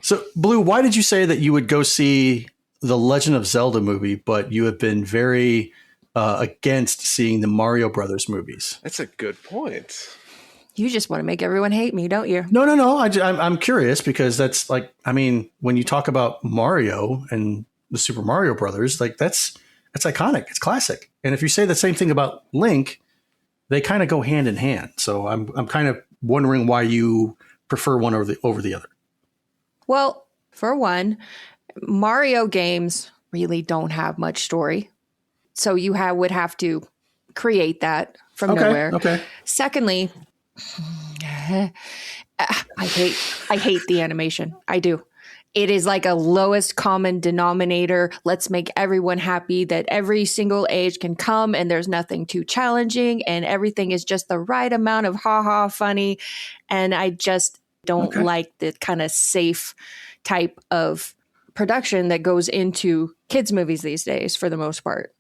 So, Blue, why did you say that you would go see the Legend of Zelda movie, but you have been very against seeing the Mario Brothers movies? That's a good point. You just want to make everyone hate me, don't you? No. I'm curious because that's like, I mean, when you talk about Mario and the Super Mario Brothers, like that's iconic. It's classic. And if you say the same thing about Link, they kind of go hand in hand. So I'm kind of wondering why you prefer one over the other. Well, for one, Mario games really don't have much story. So you would have to create that from nowhere. Okay. Secondly, I hate the animation. I do. It is like a lowest common denominator. Let's make everyone happy that every single age can come and there's nothing too challenging and everything is just the right amount of ha-ha funny. And I just don't like the kind of safe type of production that goes into kids' movies these days for the most part.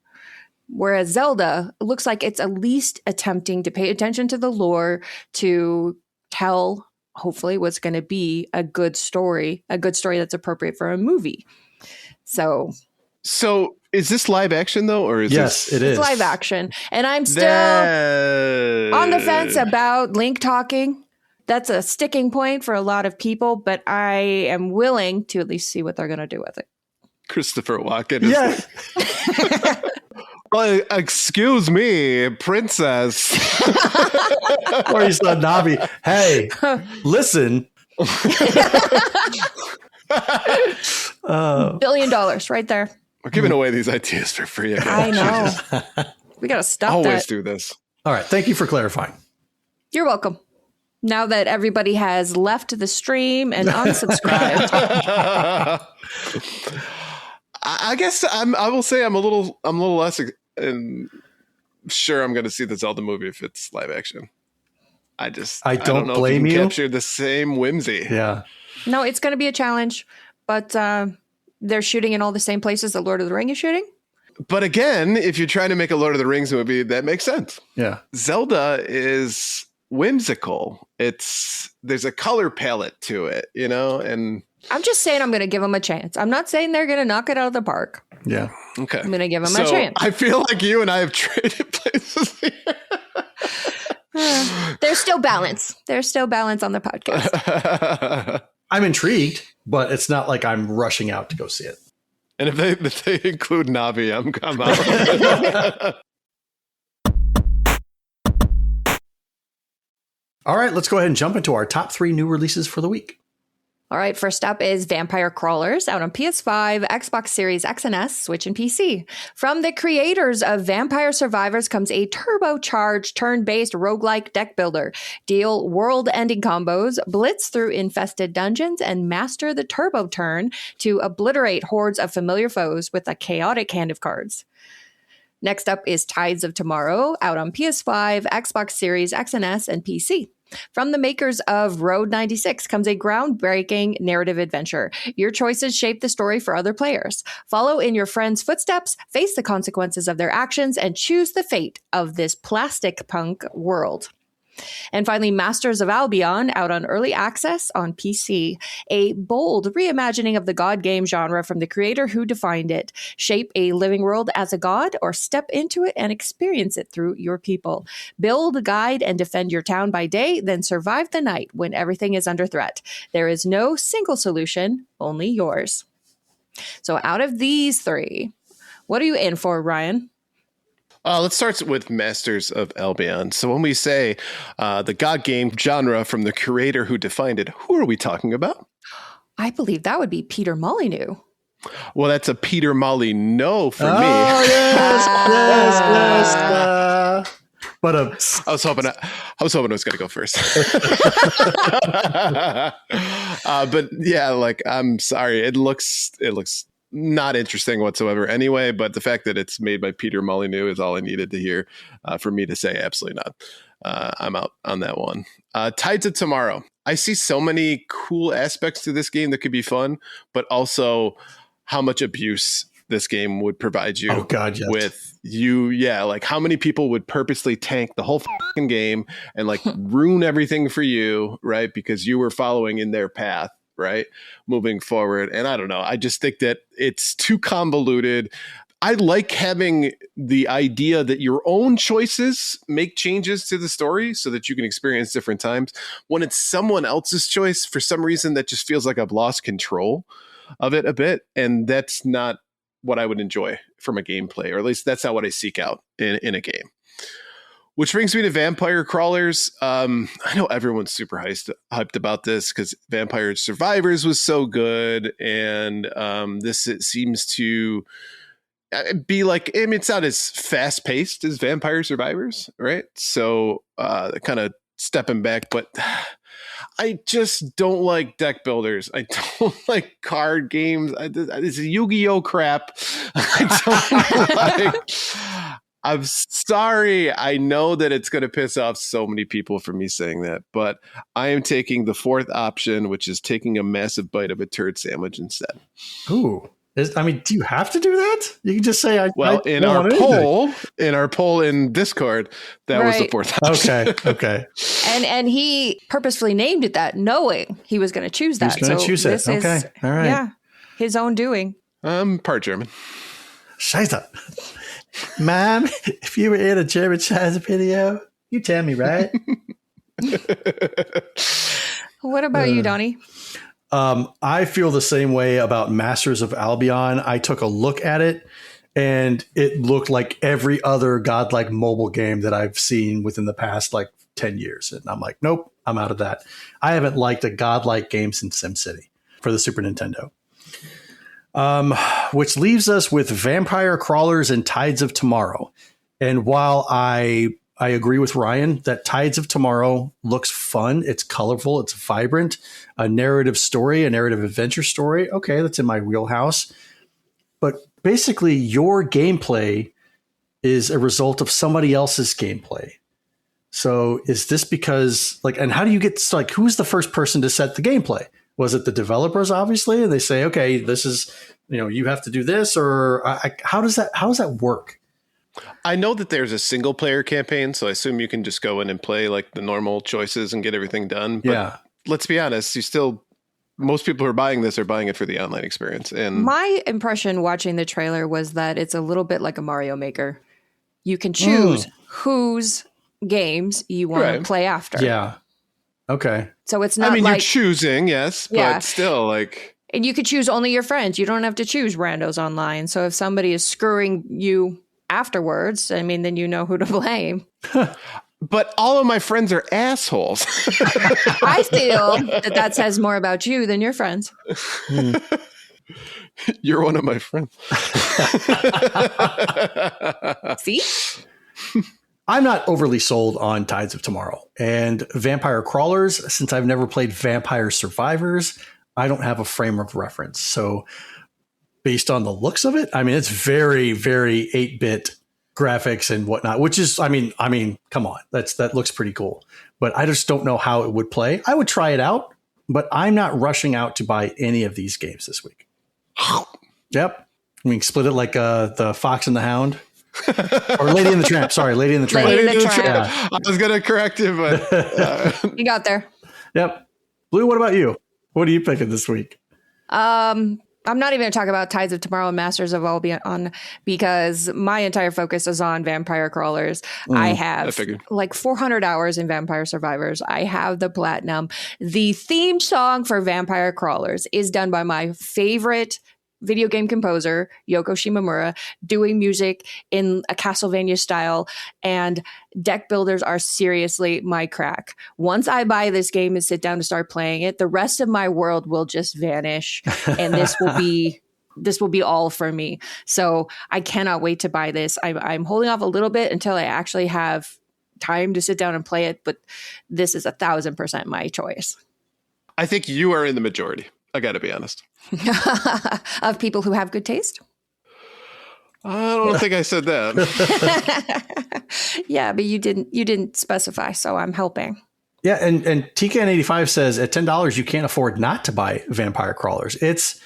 Whereas Zelda looks like it's at least attempting to pay attention to the lore, to tell hopefully what's going to be a good story that's appropriate for a movie. So is this live action though, or is yes, it is it's live action? And I'm still on the fence about Link talking. That's a sticking point for a lot of people, but I am willing to at least see what they're going to do with it. Christopher Walken? Yeah. Well, excuse me, princess. Or you saw Navi. Hey, listen. $1 billion right there. We're giving away these ideas for free again. I know. We got to stop Always that. do this. All right. Thank you for clarifying. You're welcome. Now that everybody has left the stream and unsubscribed. I guess I will say I'm a little less sure I'm going to see the Zelda movie if it's live action. I don't know blame if you. Capture the same whimsy. Yeah. No, it's going to be a challenge, but they're shooting in all the same places that Lord of the Ring is shooting. But again, if you're trying to make a Lord of the Rings movie, that makes sense. Yeah. Zelda is whimsical. There's a color palette to it, and I'm just saying I'm going to give them a chance. I'm not saying they're going to knock it out of the park. Yeah. Okay. I'm going to give them a chance. I feel like you and I have traded places here. There's still balance. There's still balance on the podcast. I'm intrigued, but it's not like I'm rushing out to go see it. And if they include Navi, I'm out. All right, let's go ahead and jump into our top 3 new releases for the week. All right, first up is Vampire Crawlers, out on PS5, Xbox Series X and S, Switch, and PC. From the creators of Vampire Survivors comes a turbocharged turn-based roguelike deck builder. Deal world-ending combos, blitz through infested dungeons, and master the turbo turn to obliterate hordes of familiar foes with a chaotic hand of cards. Next up is Tides of Tomorrow, out on PS5, Xbox Series X and S, and PC. From the makers of Road 96 comes a groundbreaking narrative adventure. Your choices shape the story for other players. Follow in your friends' footsteps, face the consequences of their actions, and choose the fate of this plastic punk world. And finally, Masters of Albion, out on early access on PC. A bold reimagining of the god game genre from the creator who defined it. Shape a living world as a god or step into it and experience it through your people. Build, guide, and defend your town by day, then survive the night when everything is under threat. There is no single solution, only yours. So out of these 3, what are you in for, Ryan? Let's start with Masters of Albion. So when we say the God game genre from the creator who defined it, who are we talking about? I believe that would be Peter Molyneux. Well, that's a Peter Molyneux for me. Oh, yes. But I was hoping I was going to go first. But yeah, like, I'm sorry. It looks not interesting whatsoever anyway, but the fact that it's made by Peter Molyneux is all I needed to hear for me to say absolutely not. I'm out on that one. Tides of Tomorrow. I see so many cool aspects to this game that could be fun, but also how much abuse this game would provide you with you. Yeah. Like how many people would purposely tank the whole fucking game and like ruin everything for you, right? Because you were following in their path, right? Moving forward. And I don't know. I just think that it's too convoluted. I like having the idea that your own choices make changes to the story so that you can experience different times. When it's someone else's choice, for some reason, that just feels like I've lost control of it a bit. And that's not what I would enjoy from a gameplay, or at least that's not what I seek out in a game. Which brings me to Vampire Crawlers. I know everyone's super hyped about this because Vampire Survivors was so good, and it seems to be like, I mean, it's not as fast paced as Vampire Survivors, right? So kind of stepping back, but I just don't like deck builders. I don't like card games. It's Yu-Gi-Oh crap. I don't like. I'm sorry. I know that it's going to piss off so many people for me saying that, but I am taking the fourth option, which is taking a massive bite of a turd sandwich instead. Ooh. Do you have to do that? You can just say, in our poll in Discord, that was the fourth option. Okay. And he purposefully named it that, knowing he was going to choose that. He's going to choose it. Okay. All right. Yeah. His own doing. Part German. Scheiße. Mom, if you were in a German Scheiße video, you tell me, right? What about you, Donnie? I feel the same way about Masters of Albion. I took a look at it, and it looked like every other godlike mobile game that I've seen within the past 10 years. And I'm like, nope, I'm out of that. I haven't liked a godlike game since SimCity for the Super Nintendo. Which leaves us with Vampire Crawlers and Tides of Tomorrow. And while I agree with Ryan that Tides of Tomorrow looks fun, it's colorful, it's vibrant, a narrative adventure story. Okay, that's in my wheelhouse. But basically, your gameplay is a result of somebody else's gameplay. So is this because, and how do you get, who's the first person to set the gameplay? Was it the developers, obviously? And they say, okay, this is, you have to do this, or how does that work? I know that there's a single player campaign, so I assume you can just go in and play the normal choices and get everything done. But let's be honest, most people who are buying this are buying it for the online experience. And my impression watching the trailer was that it's a little bit like a Mario Maker. You can choose whose games you want to play after. Yeah. Okay. So it's not you're choosing, yes, but still And you could choose only your friends. You don't have to choose randos online. So if somebody is screwing you afterwards, then you know who to blame. But all of my friends are assholes. I feel that says more about you than your friends. You're one of my friends. See? I'm not overly sold on Tides of Tomorrow. And Vampire Crawlers, since I've never played Vampire Survivors, I don't have a frame of reference. So based on the looks of it, it's very, very 8-bit graphics and whatnot, which is, come on, that looks pretty cool. But I just don't know how it would play. I would try it out, but I'm not rushing out to buy any of these games this week. Yep. We can split it like the Fox and the Hound. Or Lady and the Tramp. Sorry, Lady and the Tramp. Lady and the Tramp. Yeah. I was going to correct you, but... You got there. Yep. Blue, what about you? What are you picking this week? I'm not even going to talk about Tides of Tomorrow and Masters of Albion because my entire focus is on Vampire Crawlers. I have 400 hours in Vampire Survivors. I have the platinum. The theme song for Vampire Crawlers is done by my favorite video game composer, Yoko Shimomura, doing music in a Castlevania style, and deck builders are seriously my crack. Once I buy this game and sit down to start playing it, the rest of my world will just vanish, and this will be all for me. So I cannot wait to buy this. I'm holding off a little bit until I actually have time to sit down and play it, but this is 1,000% my choice. I think you are in the majority. I got to be honest. Of people who have good taste? I don't think I said that. Yeah, but you didn't specify, so I'm helping. Yeah, and TKN85 says at $10 you can't afford not to buy Vampire Crawlers. It's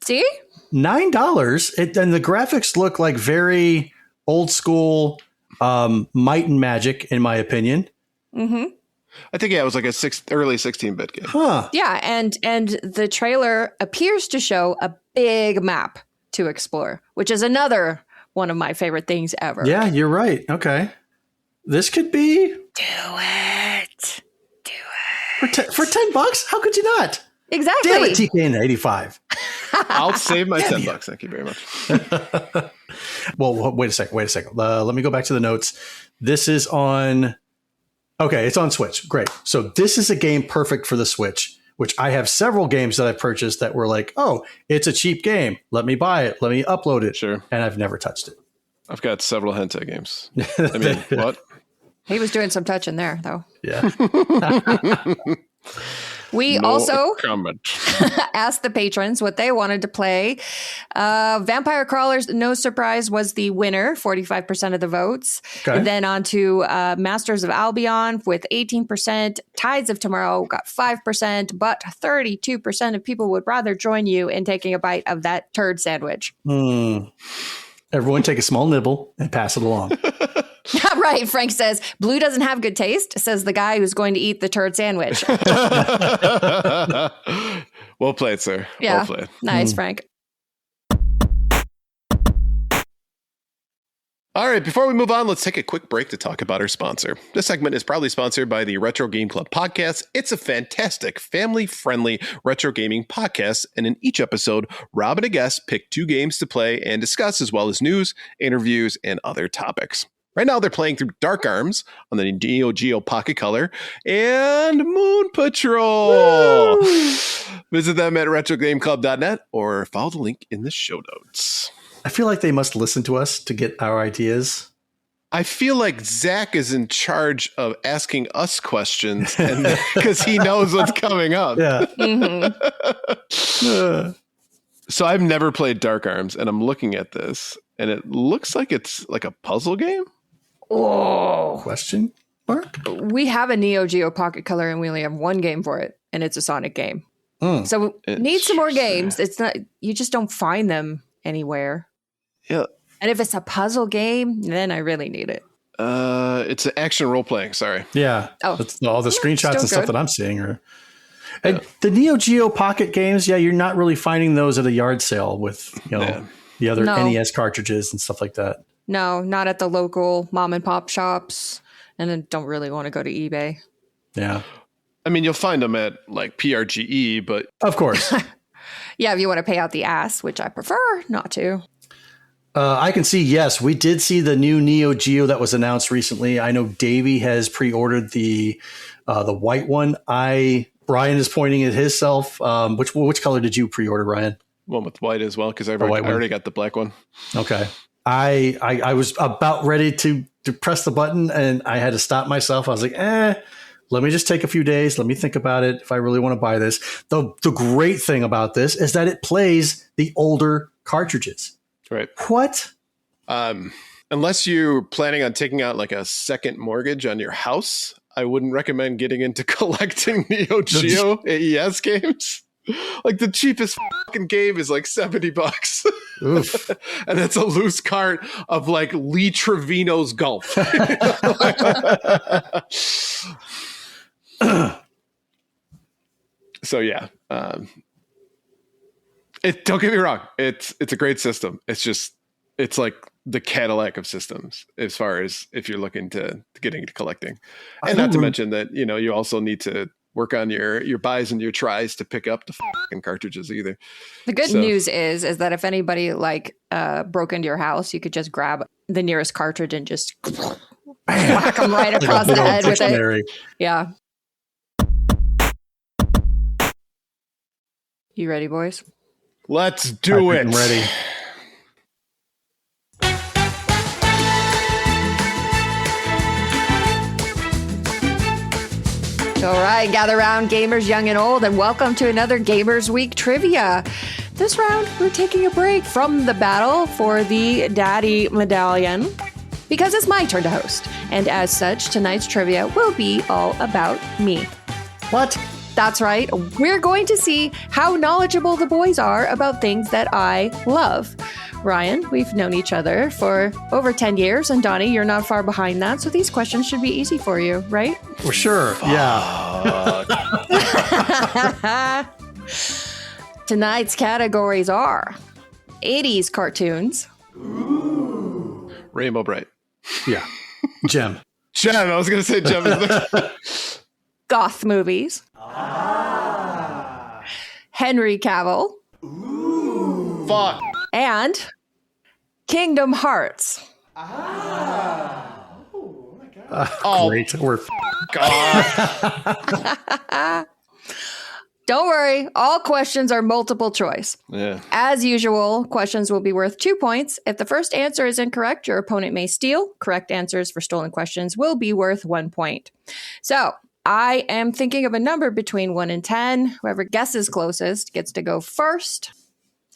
$9, and the graphics look like very old school Might and Magic, in my opinion. Mm-hmm. I think it was like early 16-bit game. Huh. Yeah, and the trailer appears to show a big map to explore, which is another one of my favorite things ever. Yeah, you're right. Okay. This could be... Do it. For $10? How could you not? Exactly. Damn it, TKN85. I'll save my $10. Thank you very much. Well, wait a second. Let me go back to the notes. This is on... Okay, it's on Switch. Great. So this is a game perfect for the Switch, which I have several games that I've purchased that were like, oh, it's a cheap game. Let me buy it. Let me upload it. Sure. And I've never touched it. I've got several hentai games. I mean, what? He was doing some touching there, though. Yeah. We No also comment. asked the patrons what they wanted to play. Vampire Crawlers, no surprise, was the winner, 45% of the votes. Okay. And then on to Masters of Albion with 18%. Tides of Tomorrow got 5%, but 32% of people would rather join you in taking a bite of that turd sandwich. Everyone take a small nibble and pass it along. Right, Frank says, Blue doesn't have good taste, says the guy who's going to eat the turd sandwich. Well played, sir. Yeah, Well played. nice, Frank. All right, before we move on, let's take a quick break to talk about our sponsor. This segment is proudly sponsored by the Retro Game Club podcast. It's a fantastic, family-friendly retro gaming podcast, and in each episode, Rob and a guest pick 2 games to play and discuss, as well as news, interviews, and other topics. Right now, they're playing through Dark Arms on the Neo Geo Pocket Color and Moon Patrol. Woo! Visit them at retrogameclub.net or follow the link in the show notes. I feel like they must listen to us to get our ideas. I feel like Zach is in charge of asking us questions because he knows what's coming up. Yeah. So I've never played Dark Arms, and I'm looking at this, and it looks like it's like a puzzle game. Oh, Question mark? we have a Neo Geo Pocket Color and we only have one game for it, and it's a Sonic game. So need some more games. It's not, you just don't find them anywhere. Yeah. And if it's a puzzle game, then I really need it. It's an action role playing. Sorry. Yeah. Oh. That's all the screenshots Still and stuff good. that I'm seeing are. And the Neo Geo Pocket games, yeah, you're not really finding those at a yard sale with, the other No. NES cartridges and stuff like that. No, not at the local mom and pop shops. And I don't really want to go to eBay. Yeah. I mean, you'll find them at like PRGE, but Of course. Yeah, if you want to pay out the ass, which I prefer not to. I can see, yes, we did see the new Neo Geo that was announced recently. I know Davey has pre-ordered the white one. Brian is pointing at himself. Which color did you pre-order, Ryan? one with white as well, because I white one. already got the black one. Okay. I was about ready to press the button, and I had to stop myself. I was like, let me just take a few days. Let me think about it if I really want to buy this. The great thing about this is that it plays the older cartridges. Right. What? Unless you're planning on taking out like a second mortgage on your house, I wouldn't recommend getting into collecting Neo Geo AES games. Like the cheapest fucking game is like $70. Oof. And it's a loose cart of like Lee Trevino's Golf. So yeah. Don't get me wrong. It's a great system. It's like the Cadillac of systems as far as if you're looking to get into collecting. And not to mention that, you also need to work on your buys and your tries to pick up the fucking cartridges either. The good news is that if anybody broke into your house, you could just grab the nearest cartridge and just whack them right across the head with it. Yeah. You ready, boys? Let's do it. I'm ready. All right, gather around, gamers young and old, and welcome to another Gamers Week trivia. This round, we're taking a break from the battle for the Daddy Medallion because it's my turn to host. And as such, tonight's trivia will be all about me. What? That's right. We're going to see how knowledgeable the boys are about things that I love. Ryan, we've known each other for over 10 years, and Donnie, you're not far behind that, so these questions should be easy for you, right? For sure. Yeah. Tonight's categories are 80s cartoons. Rainbow Bright. Yeah. Gem. Gem. I was going to say Gem. Goth movies. Henry Cavill. Fuck. And Kingdom Hearts. Great. We're God. Don't worry, all questions are multiple choice. Yeah. As usual, questions will be worth 2 points. If the first answer is incorrect, your opponent may steal. Correct answers for stolen questions will be worth 1 point. So I am thinking of a number between 1 and 10. Whoever guesses closest gets to go first,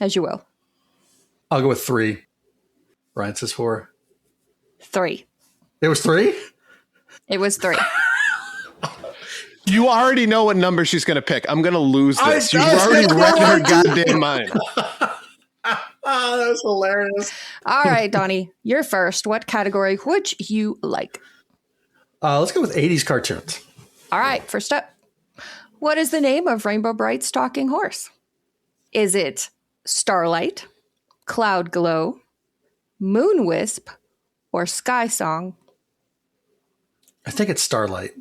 as you will. I'll go with 3. Ryan says 4. 3. It was 3? It was 3. You already know what number she's going to pick. I'm going to lose this. You've I already said read her 1. goddamn mind. That was hilarious. All right, Donnie, you're first. What category would you like? Let's go with 80s cartoons. All right, first up. What is the name of Rainbow Bright's talking horse? Is it Starlight, Cloud Glow, Moon Wisp, or Sky Song? I think it's Starlight.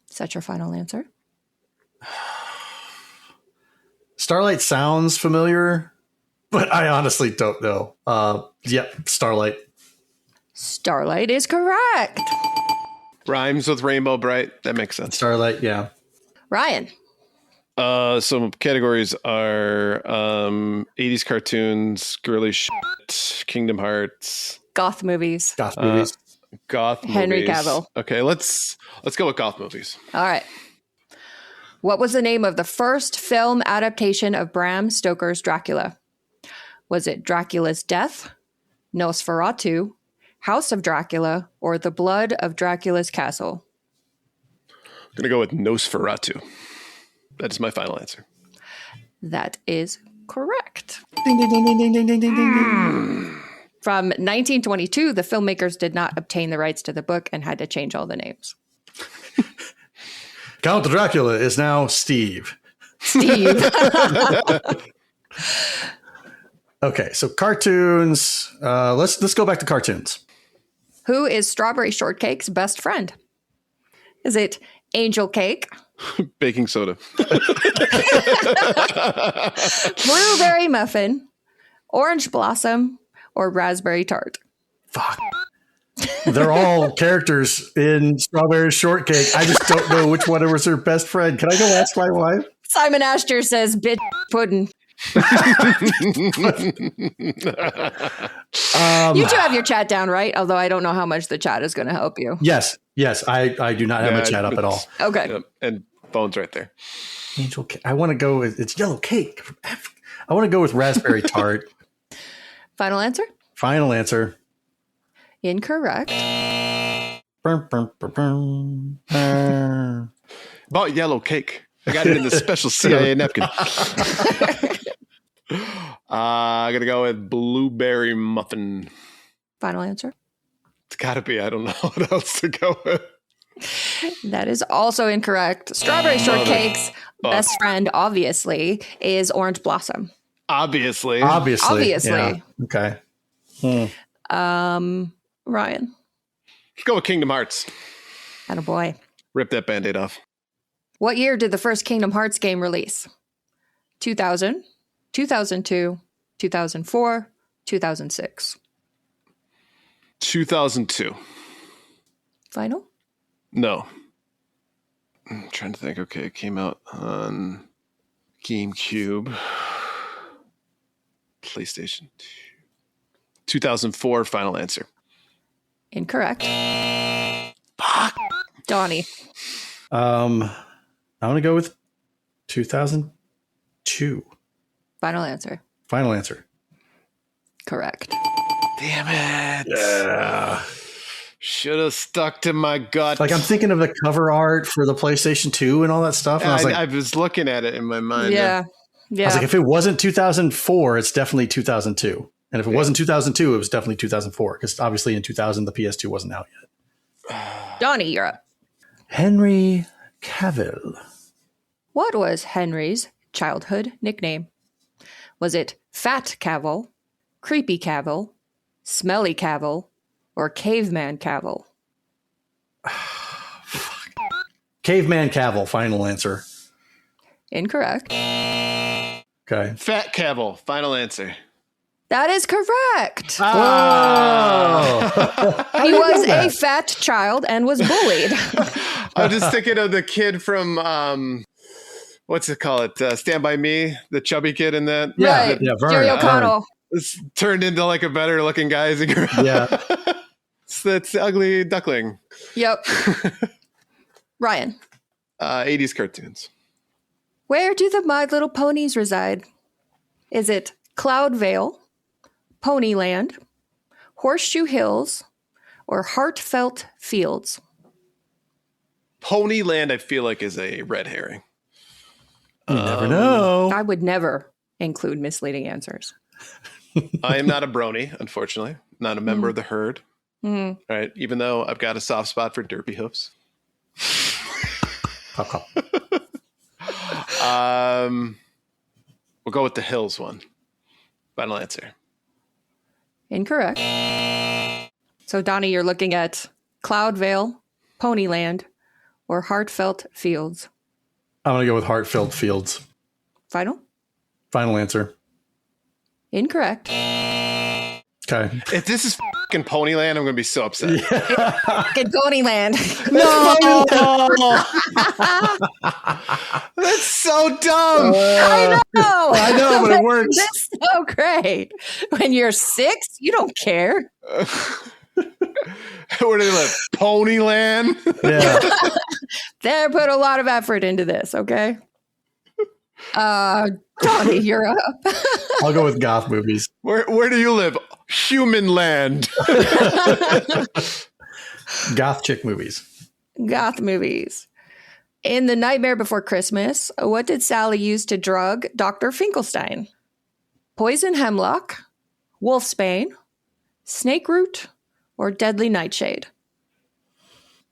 Is that your final answer? Starlight sounds familiar, but I honestly don't know. Yep, Starlight. Starlight is correct. Rhymes with Rainbow Bright. That makes sense. Starlight, yeah. Ryan. Some categories are 80s cartoons, girly shit, Kingdom Hearts, Goth movies. Goth movies. goth Henry movies. Cavill. Okay, let's go with goth movies. All right. What was the name of the first film adaptation of Bram Stoker's Dracula? Was it Dracula's Death, Nosferatu, House of Dracula, or The Blood of Dracula's Castle? I'm going to go with Nosferatu. That is my final answer. That is correct. Ding, ding, ding, ding, ding, ding, ding, ding, ding. From 1922, the filmmakers did not obtain the rights to the book and had to change all the names. Count Dracula is now Steve. Steve. Okay, so cartoons. Let's go back to cartoons. Who is Strawberry Shortcake's best friend? Is it Angel Cake, Baking soda. Blueberry Muffin, Orange Blossom, or Raspberry Tart? Fuck. They're all characters in Strawberry Shortcake. I just don't know which one was her best friend. Can I go ask my wife? Simon Asher says bitch pudding. You two have your chat down, right? Although I don't know how much the chat is going to help you. Yes. I do not have my chat up at all. Okay. Yep, and phone's right there. Angel Cake. I want to go with, it's yellow cake. I want to go with Raspberry Tart. Final answer? Final answer. Incorrect. Burn, burn, burn, burn, burn. Bought yellow cake. I got it in the special CIA napkin. I'm going to go with Blueberry Muffin. Final answer? It's got to be. I don't know what else to go with. That is also incorrect. Strawberry Shortcake's best friend, obviously, is Orange Blossom. Obviously. Obviously. Yeah. Okay. Ryan. Let's go with Kingdom Hearts. Attaboy. Rip that Band-Aid off. What year did the first Kingdom Hearts game release? 2000, 2002, 2004, 2006. 2002. Final? No. I'm trying to think. Okay, it came out on GameCube. PlayStation 2. 2004, final answer. Incorrect. Fuck. Donnie. I'm going to go with 2002. Final answer. Final answer. Correct. Damn it. Yeah. Should have stuck to my gut. Like I'm thinking of the cover art for the PlayStation 2 and all that stuff. And I was looking at it in my mind. Yeah. I was like, if it wasn't 2004, it's definitely 2002. And if it wasn't 2002, it was definitely 2004. Because obviously in 2000, the PS2 wasn't out yet. Donnie, you're up. Henry Cavill. What was Henry's childhood nickname? Was it Fat Cavill, Creepy Cavill, Smelly Cavill, or Caveman Cavill? Caveman Cavill, final answer. Incorrect. Okay. Fat Cavill, final answer. That is correct. Oh. He was a fat child and was bullied. I'm just thinking of the kid from what's it called? Stand By Me, the chubby kid in that. Right. Yeah, Vern. Jerry O'Connell. It's turned into like a better looking guy as he grew up. Yeah. That's the ugly duckling. Yep. Ryan. 80s cartoons. Where do the My Little Ponies reside? Is it Cloudvale, Ponyland, Horseshoe Hills, or Heartfelt Fields? Ponyland, I feel like, is a red herring. You never know. I would never include misleading answers. I am not a brony, unfortunately. Not a member of the herd. Mm. Right. Even though I've got a soft spot for derpy hoofs. We'll go with the hills one. Final answer. Incorrect. So, Donnie, you're looking at Cloudvale, Ponyland, or Heartfelt Fields. I'm going to go with Heartfelt Fields. Final? Final answer. Incorrect. Okay. If this is fucking Ponyland, I'm going to be so upset. Fucking Ponyland. No! That's so dumb. I know. I know, but it works. That's so great. When you're 6, you don't care. Where do they live? Ponyland? Yeah. They put a lot of effort into this, okay? Donnie, you're up. I'll go with goth movies. Where do you live? Human land. Goth chick movies. Goth movies. In The Nightmare Before Christmas, what did Sally use to drug Dr. Finkelstein? Poison hemlock, wolfsbane, snake root, or deadly nightshade?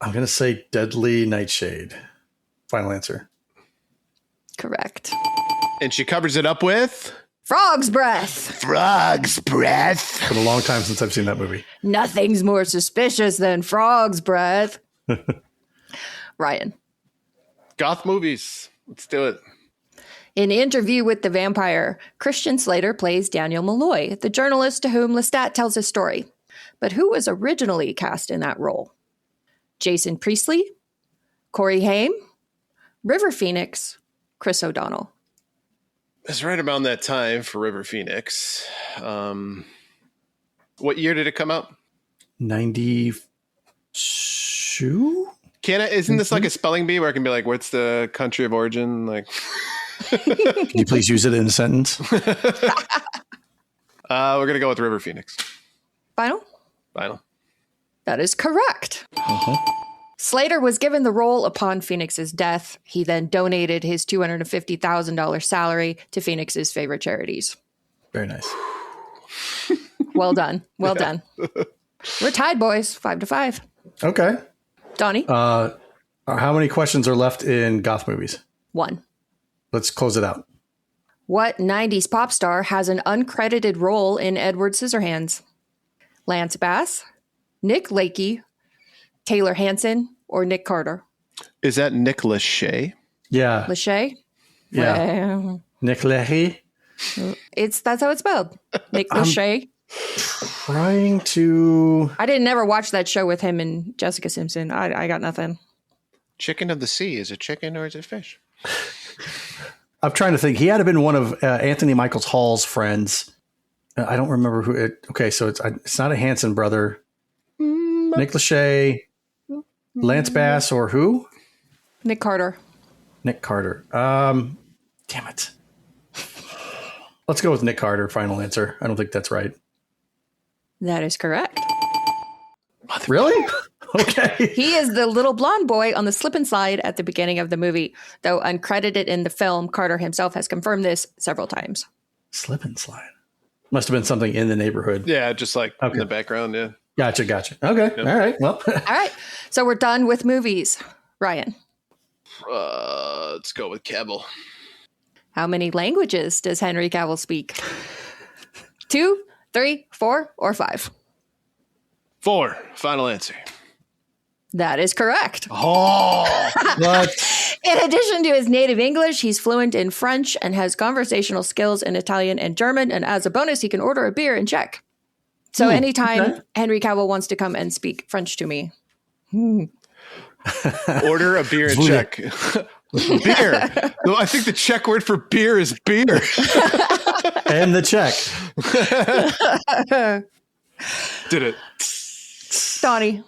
I'm going to say Deadly Nightshade. Final answer. Correct. And she covers it up with Frog's breath. frog's breath. It's been a long time since I've seen that movie. Nothing's more suspicious than frog's breath. Ryan. Goth movies. Let's do it. In Interview with the Vampire, Christian Slater plays Daniel Malloy, the journalist to whom Lestat tells his story. But who was originally cast in that role? Jason Priestley, Corey Haim, River Phoenix, Chris O'Donnell. It's right around that time for River Phoenix. What year did it come out? 92? Isn't this like a spelling bee where I can be like, what's the country of origin? Like, Can you please use it in a sentence? we're going to go with River Phoenix. Final? Final. That is correct. Slater was given the role upon Phoenix's death. He then donated his $250,000 salary to Phoenix's favorite charities. Very nice. Well done. Well done. We're tied, boys. 5-5. Okay. Donnie? How many questions are left in goth movies? 1. Let's close it out. What 90s pop star has an uncredited role in Edward Scissorhands? Lance Bass, Nick Lakey, Taylor Hanson, or Nick Carter? Is that Nick Lachey? Yeah. Lachey? Yeah. Well, Nick Lachey. that's how it's spelled. Nick Lachey. Trying to... I didn't never watch that show with him and Jessica Simpson. I got nothing. Chicken of the Sea. Is it chicken or is it fish? I'm trying to think. He had to have been one of Anthony Michaels Hall's friends. I don't remember who it... Okay, so it's not a Hanson brother. Nick Lachey, Lance Bass, or who? Nick Carter. Nick Carter. Damn it. Let's go with Nick Carter. Final answer. I don't think that's right. That is correct. Really? Okay. He is the little blonde boy on the slip and slide at the beginning of the movie. Though uncredited in the film, Carter himself has confirmed this several times. Slip and slide. Must have been something in the neighborhood. Yeah, just like in the background. Yeah. Gotcha. Okay. Yep. All right. Well. All right. So we're done with movies. Ryan. Let's go with Cavill. How many languages does Henry Cavill speak? 2, 3, 4, or 5? 4. Final answer. That is correct. Oh, What? In addition to his native English, he's fluent in French and has conversational skills in Italian and German. And as a bonus, he can order a beer in Czech. So anytime Henry Cavill wants to come and speak French to me. Order a beer in Czech. Beer. No, I think the Czech word for beer is beer. And the Czech. Did it. Donnie.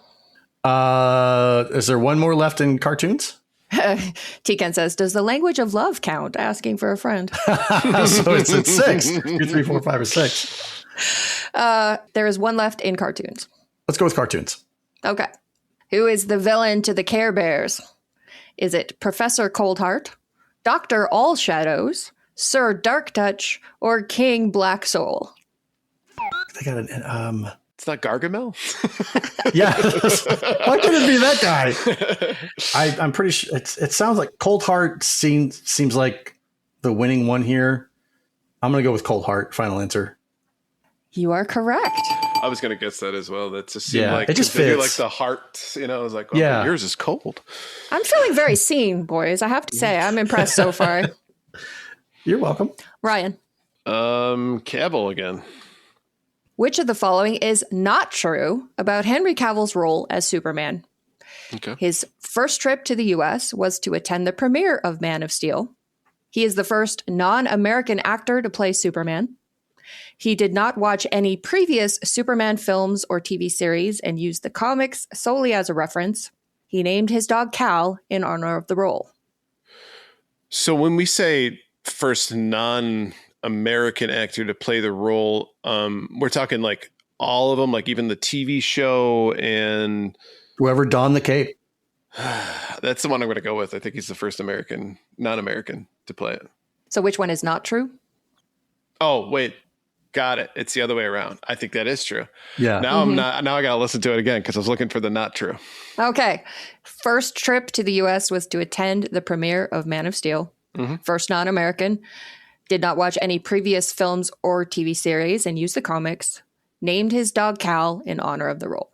Is there one more left in cartoons? Tiken says, does the language of love count? Asking for a friend. So it's at 6. 2, 3, 4, 5, or 6. There is one left in cartoons. Let's go with cartoons. Okay. Who is the villain to the Care Bears? Is it Professor Coldheart, Dr. All Shadows, Sir Dark Touch, or King Black Soul? They got an It's not Gargamel? yeah. Why couldn't it be that guy? I'm pretty sure it sounds like Cold Heart seems like the winning one here. I'm gonna go with Cold Heart. Final answer. You are correct. I was going to guess that as well. That just seemed like it just they do fits. like the heart, I was like, oh, yours is cold. I'm feeling very seen, boys. I have to say, I'm impressed so far. You're welcome. Ryan. Cavill again. Which of the following is not true about Henry Cavill's role as Superman? Okay. His first trip to the U.S. was to attend the premiere of Man of Steel. He is the first non-American actor to play Superman. He did not watch any previous Superman films or TV series and used the comics solely as a reference. He named his dog Cal in honor of the role. So when we say first non-American actor to play the role, we're talking like all of them, like even the TV show and... Whoever donned the cape. That's the one I'm going to go with. I think he's the first non-American to play it. So which one is not true? Oh, wait. Got it. It's the other way around. I think that is true. Yeah. Now Now I got to listen to it again because I was looking for the not true. Okay. First trip to the U.S. was to attend the premiere of Man of Steel. Mm-hmm. First non-American. Did not watch any previous films or TV series and used the comics. Named his dog Cal in honor of the role.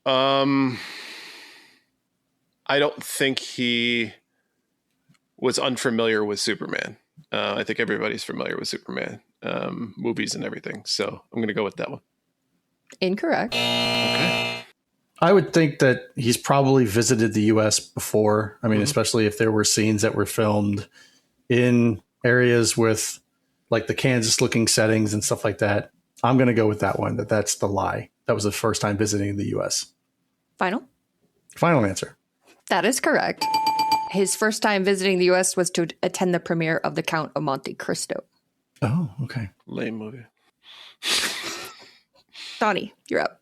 I don't think he was unfamiliar with Superman. I think everybody's familiar with Superman movies and everything. So I'm going to go with that one. Incorrect. Okay. I would think that he's probably visited the U.S. before. I mean, especially if there were scenes that were filmed in areas with like the Kansas looking settings and stuff like that. I'm going to go with that one. That's the lie. That was the first time visiting the U.S. Final answer. That is correct. His first time visiting the U.S. was to attend the premiere of The Count of Monte Cristo. Oh, okay. Lame movie. Donnie, you're up.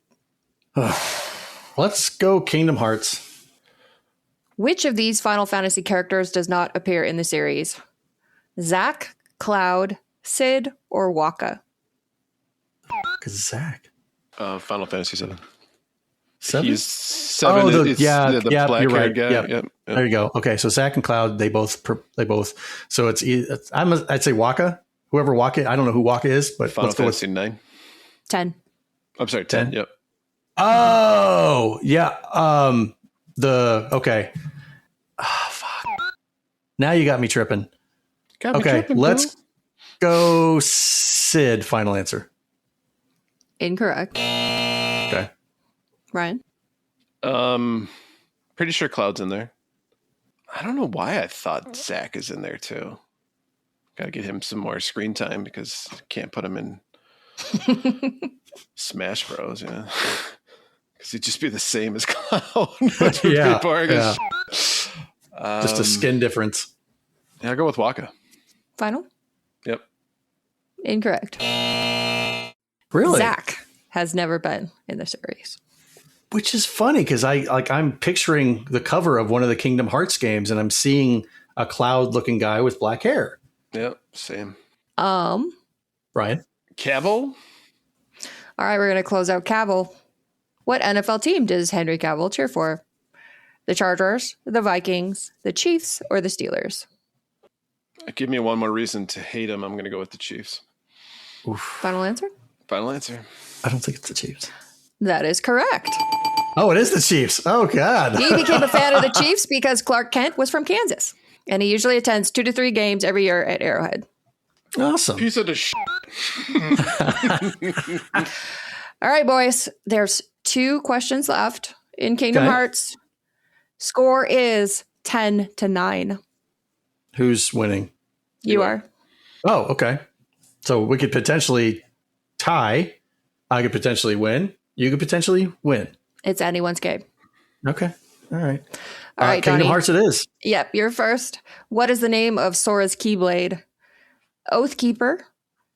Let's go Kingdom Hearts. Which of these Final Fantasy characters does not appear in the series? Zack, Cloud, Sid, or Waka? Zack. Final Fantasy 7. 7? He's 7. Oh, the black you're right. guy. Yep. There you go. Okay, so Zack and Cloud, they both. So I'd say Waka. Whoever Waka, I don't know who Waka is, but Final let's go Fantasy with 9. 10. I'm sorry, 10. Yep. Oh, yeah. Okay. Oh, fuck. Now you got me tripping. Let's go Sid. Final answer. Incorrect. Okay. Ryan? Pretty sure Cloud's in there. I don't know why I thought Zack is in there too. Got to get him some more screen time because can't put him in Smash Bros. Yeah, because he'd just be the same as Cloud. Which would be boring as just a skin difference. Yeah, I'll go with Waka. Final? Yep. Incorrect. Really? Zack has never been in the series. Which is funny because I'm picturing the cover of one of the Kingdom Hearts games and I'm seeing a Cloud-looking guy with black hair. Yep, same. Brian? Cavill? All right, we're going to close out Cavill. What NFL team does Henry Cavill cheer for? The Chargers, the Vikings, the Chiefs, or the Steelers? Give me one more reason to hate him. I'm going to go with the Chiefs. Oof. Final answer? Final answer. I don't think it's the Chiefs. That is correct. Oh, it is the Chiefs. Oh, God. He became a fan of the Chiefs because Clark Kent was from Kansas. And he usually attends 2 to 3 games every year at Arrowhead. Awesome. Piece of the All right, boys. There's 2 questions left in Kingdom Hearts. Score is 10-9. Who's winning? You are. Oh, okay. So we could potentially tie. I could potentially win. You could potentially win. It's anyone's game. Okay. All right. All right, Kingdom Donnie. Hearts it is. Yep, you're first. What is the name of Sora's Keyblade? Oathkeeper,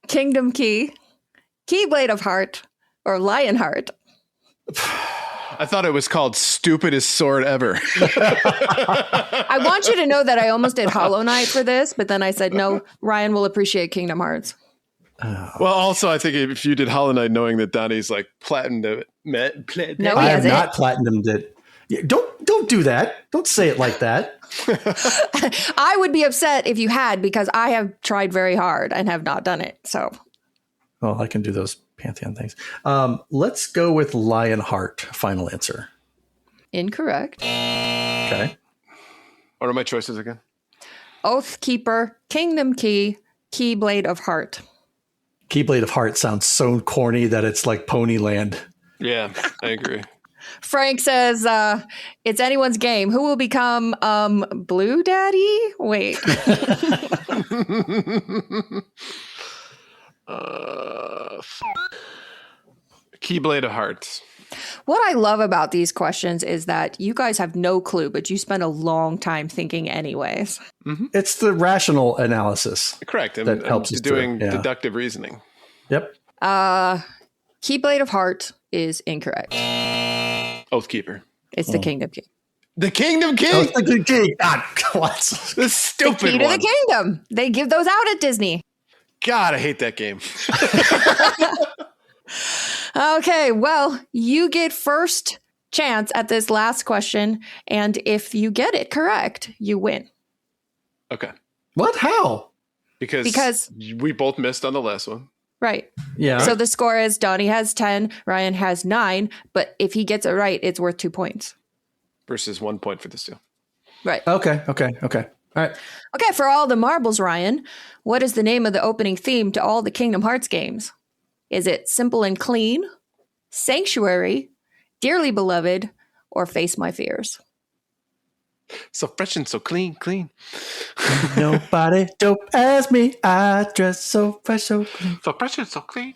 Kingdom Key, Keyblade of Heart, or Lionheart? I thought it was called Stupidest Sword Ever. I want you to know that I almost did Hollow Knight for this, but then I said, no, Ryan will appreciate Kingdom Hearts. Well, also, I think if you did Hollow Knight knowing that Donnie's like platinum, No, I he have hasn't. not platinumed it. Yeah, don't do that. Don't say it like that. I would be upset if you had, because I have tried very hard and have not done it. So, Well, I can do those Pantheon things. Let's go with Lionheart. Final answer. incorrect. Okay. What are my choices again? Oathkeeper, Kingdom Key, Keyblade of Heart. Keyblade of Heart sounds so corny that it's like Ponyland. Yeah, I agree. Frank says, it's anyone's game. Who will become Blue Daddy? Wait. Keyblade of Hearts. What I love about these questions is that you guys have no clue, but you spend a long time thinking anyways. It's the rational analysis. Correct. That helps us doing do it, yeah. deductive reasoning. Yep. Keyblade of Heart is incorrect. Oathkeeper. It's the Kingdom Key. The Kingdom Key. Oh, it's the key. God, what? The stupid Key to one. the Kingdom. They give those out at Disney. God, I hate that game. Okay, well, you get first chance at this last question, and if you get it correct, you win. Okay. What? How? Because we both missed on the last one. Right. Yeah. So the score is Donnie has 10, Ryan has 9, but if he gets it right, it's worth 2 points. Versus 1 point for this two. Right. Okay. All right. Okay, for all the marbles, Ryan, what is the name of the opening theme to all the Kingdom Hearts games? Is it Simple and Clean, Sanctuary, Dearly Beloved, or Face My Fears? So fresh and so clean. Nobody dope as me. I dress so fresh, so clean. So fresh and so clean.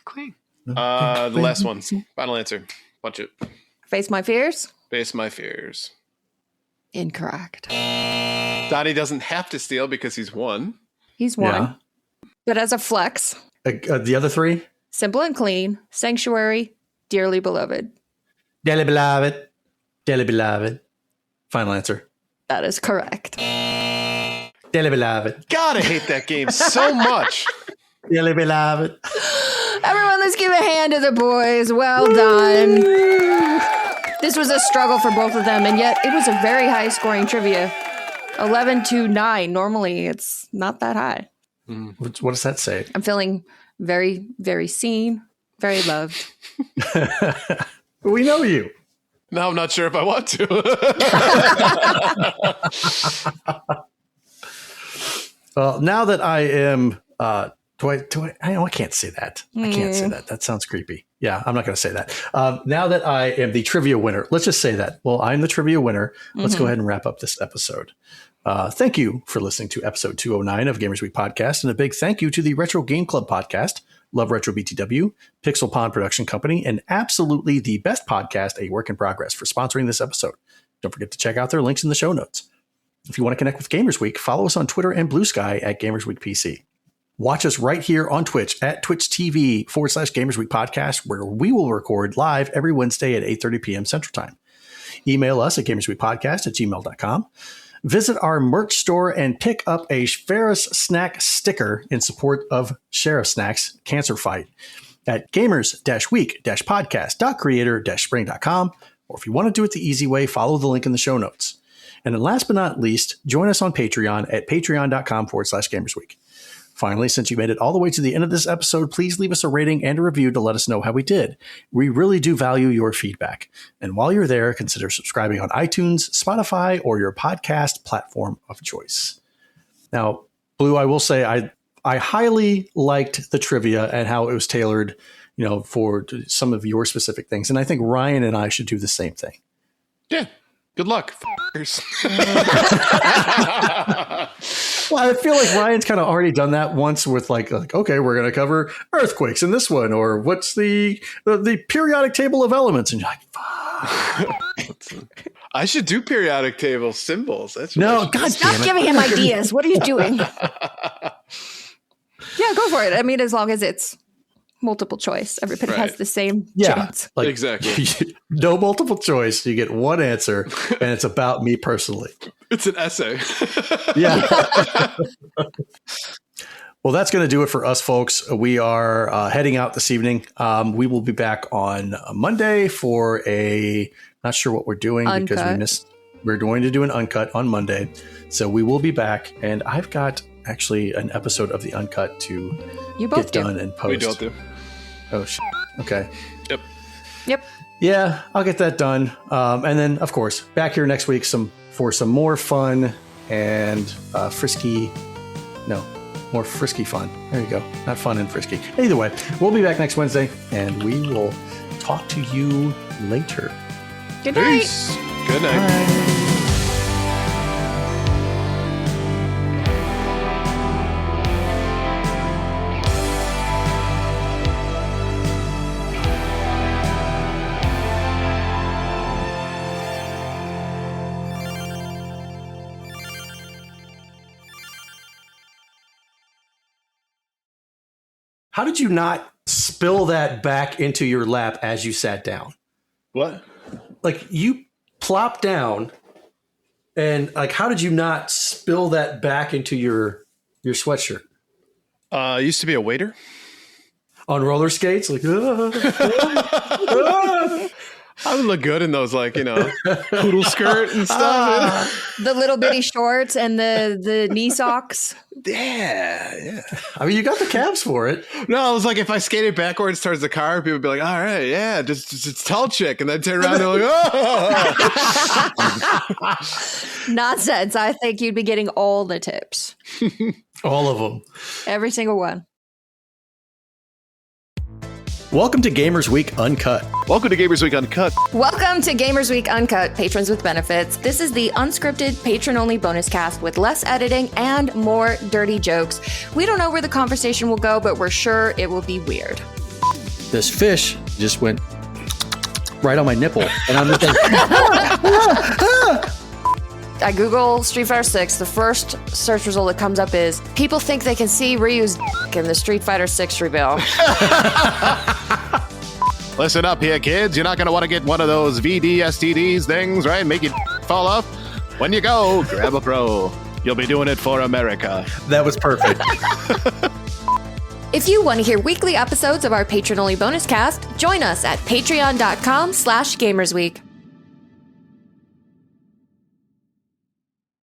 The last one. Final answer. Punch it. Face My Fears? Face my fears. Incorrect. Donnie doesn't have to steal because he's won. He's won. Yeah. But as a flex, The other three? Simple and Clean, Sanctuary, Dearly Beloved. Dearly beloved. Dearly beloved. Final answer. That is correct. Dearly beloved. God, I hate that game so much. Dearly beloved. Everyone, let's give a hand to the boys. Well done. This was a struggle for both of them, and yet it was a very high scoring trivia. 11-9. Normally, it's not that high. What does that say? I'm feeling very, very seen, very loved. We know you. Now I'm not sure if I want to. Well, now that I am, I can't say that. I can't say that. That sounds creepy. Yeah, I'm not going to say that. Now that I am the trivia winner, let's just say that. Well, I'm the trivia winner. Let's go ahead and wrap up this episode. Thank you for listening to episode 209 of Gamers Week Podcast, and a big thank you to the Retro Game Club Podcast, Love Retro BTW, Pixel Pond Production Company, and Absolutely the Best Podcast, A Work in Progress, for sponsoring this episode. Don't forget to check out their links in the show notes. If you want to connect with Gamers Week, follow us on Twitter and Blue Sky at Gamers Week PC. Watch us right here on Twitch at twitch.tv/Gamers Week Podcast, where we will record live every Wednesday at 8:30 p.m. Central Time. Email us at gamersweekpodcast@gmail.com. Visit our merch store and pick up a Ferris Snack sticker in support of Sheriff Snack's cancer fight at gamers-week-podcast.creator-spring.com. Or if you want to do it the easy way, follow the link in the show notes. And then last but not least, join us on Patreon at patreon.com/gamersweek. Finally, since you made it all the way to the end of this episode, please leave us a rating and a review to let us know how we did. We really do value your feedback. And while you're there, consider subscribing on iTunes, Spotify, or your podcast platform of choice. Now, Blue, I will say I highly liked the trivia and how it was tailored, for some of your specific things. And I think Ryan and I should do the same thing. Yeah. Good luck. Well, I feel like Ryan's kind of already done that once with like okay, we're going to cover earthquakes in this one, or what's the periodic table of elements, and you're like, fuck. I should do periodic table symbols. That's no, God, stop giving him ideas. What are you doing? Yeah, go for it. I mean, as long as it's multiple choice, everybody has the same chance. Like, exactly. No multiple choice. You get one answer, and it's about me personally. It's an essay. Yeah. Well, that's going to do it for us, folks. We are heading out this evening. We will be back on Monday for not sure what we're doing because we're going to do an uncut on Monday. So we will be back, and I've got actually an episode of the uncut to get done and post. We don't do. Oh, shit. Okay. Yep. Yeah, I'll get that done. And then, of course, back here next week for some more fun and more frisky fun. There you go. Not fun and frisky. Either way, we'll be back next Wednesday, and we will talk to you later. Good night. Peace. Good night. Bye. How did you not spill that back into your lap as you sat down? What? Like you plopped down and like, how did you not spill that back into your sweatshirt? I used to be a waiter. On roller skates? Like, I would look good in those, poodle skirt and stuff. The little bitty shorts and the knee socks. Yeah. I mean, you got the calves for it. No, I was like, if I skated backwards towards the car, people would be like, all right, yeah, just tall chick. And then turn around and they're like, oh. Nonsense. I think you'd be getting all the tips. All of them. Every single one. Welcome to Gamers Week Uncut. Welcome to Gamers Week Uncut. Welcome to Gamers Week Uncut, patrons with benefits. This is the unscripted, patron-only bonus cast with less editing and more dirty jokes. We don't know where the conversation will go, but we're sure it will be weird. This fish just went right on my nipple, and I'm just like, I Google Street Fighter 6. The first search result that comes up is people think they can see Ryu's dick in the Street Fighter 6 reveal. Listen up here, kids. You're not going to want to get one of those VD STDs things, right? Make it fall off. When you go, grab a pro. You'll be doing it for America. that was perfect. If you want to hear weekly episodes of our patron-only bonus cast, join us at patreon.com/gamersweek.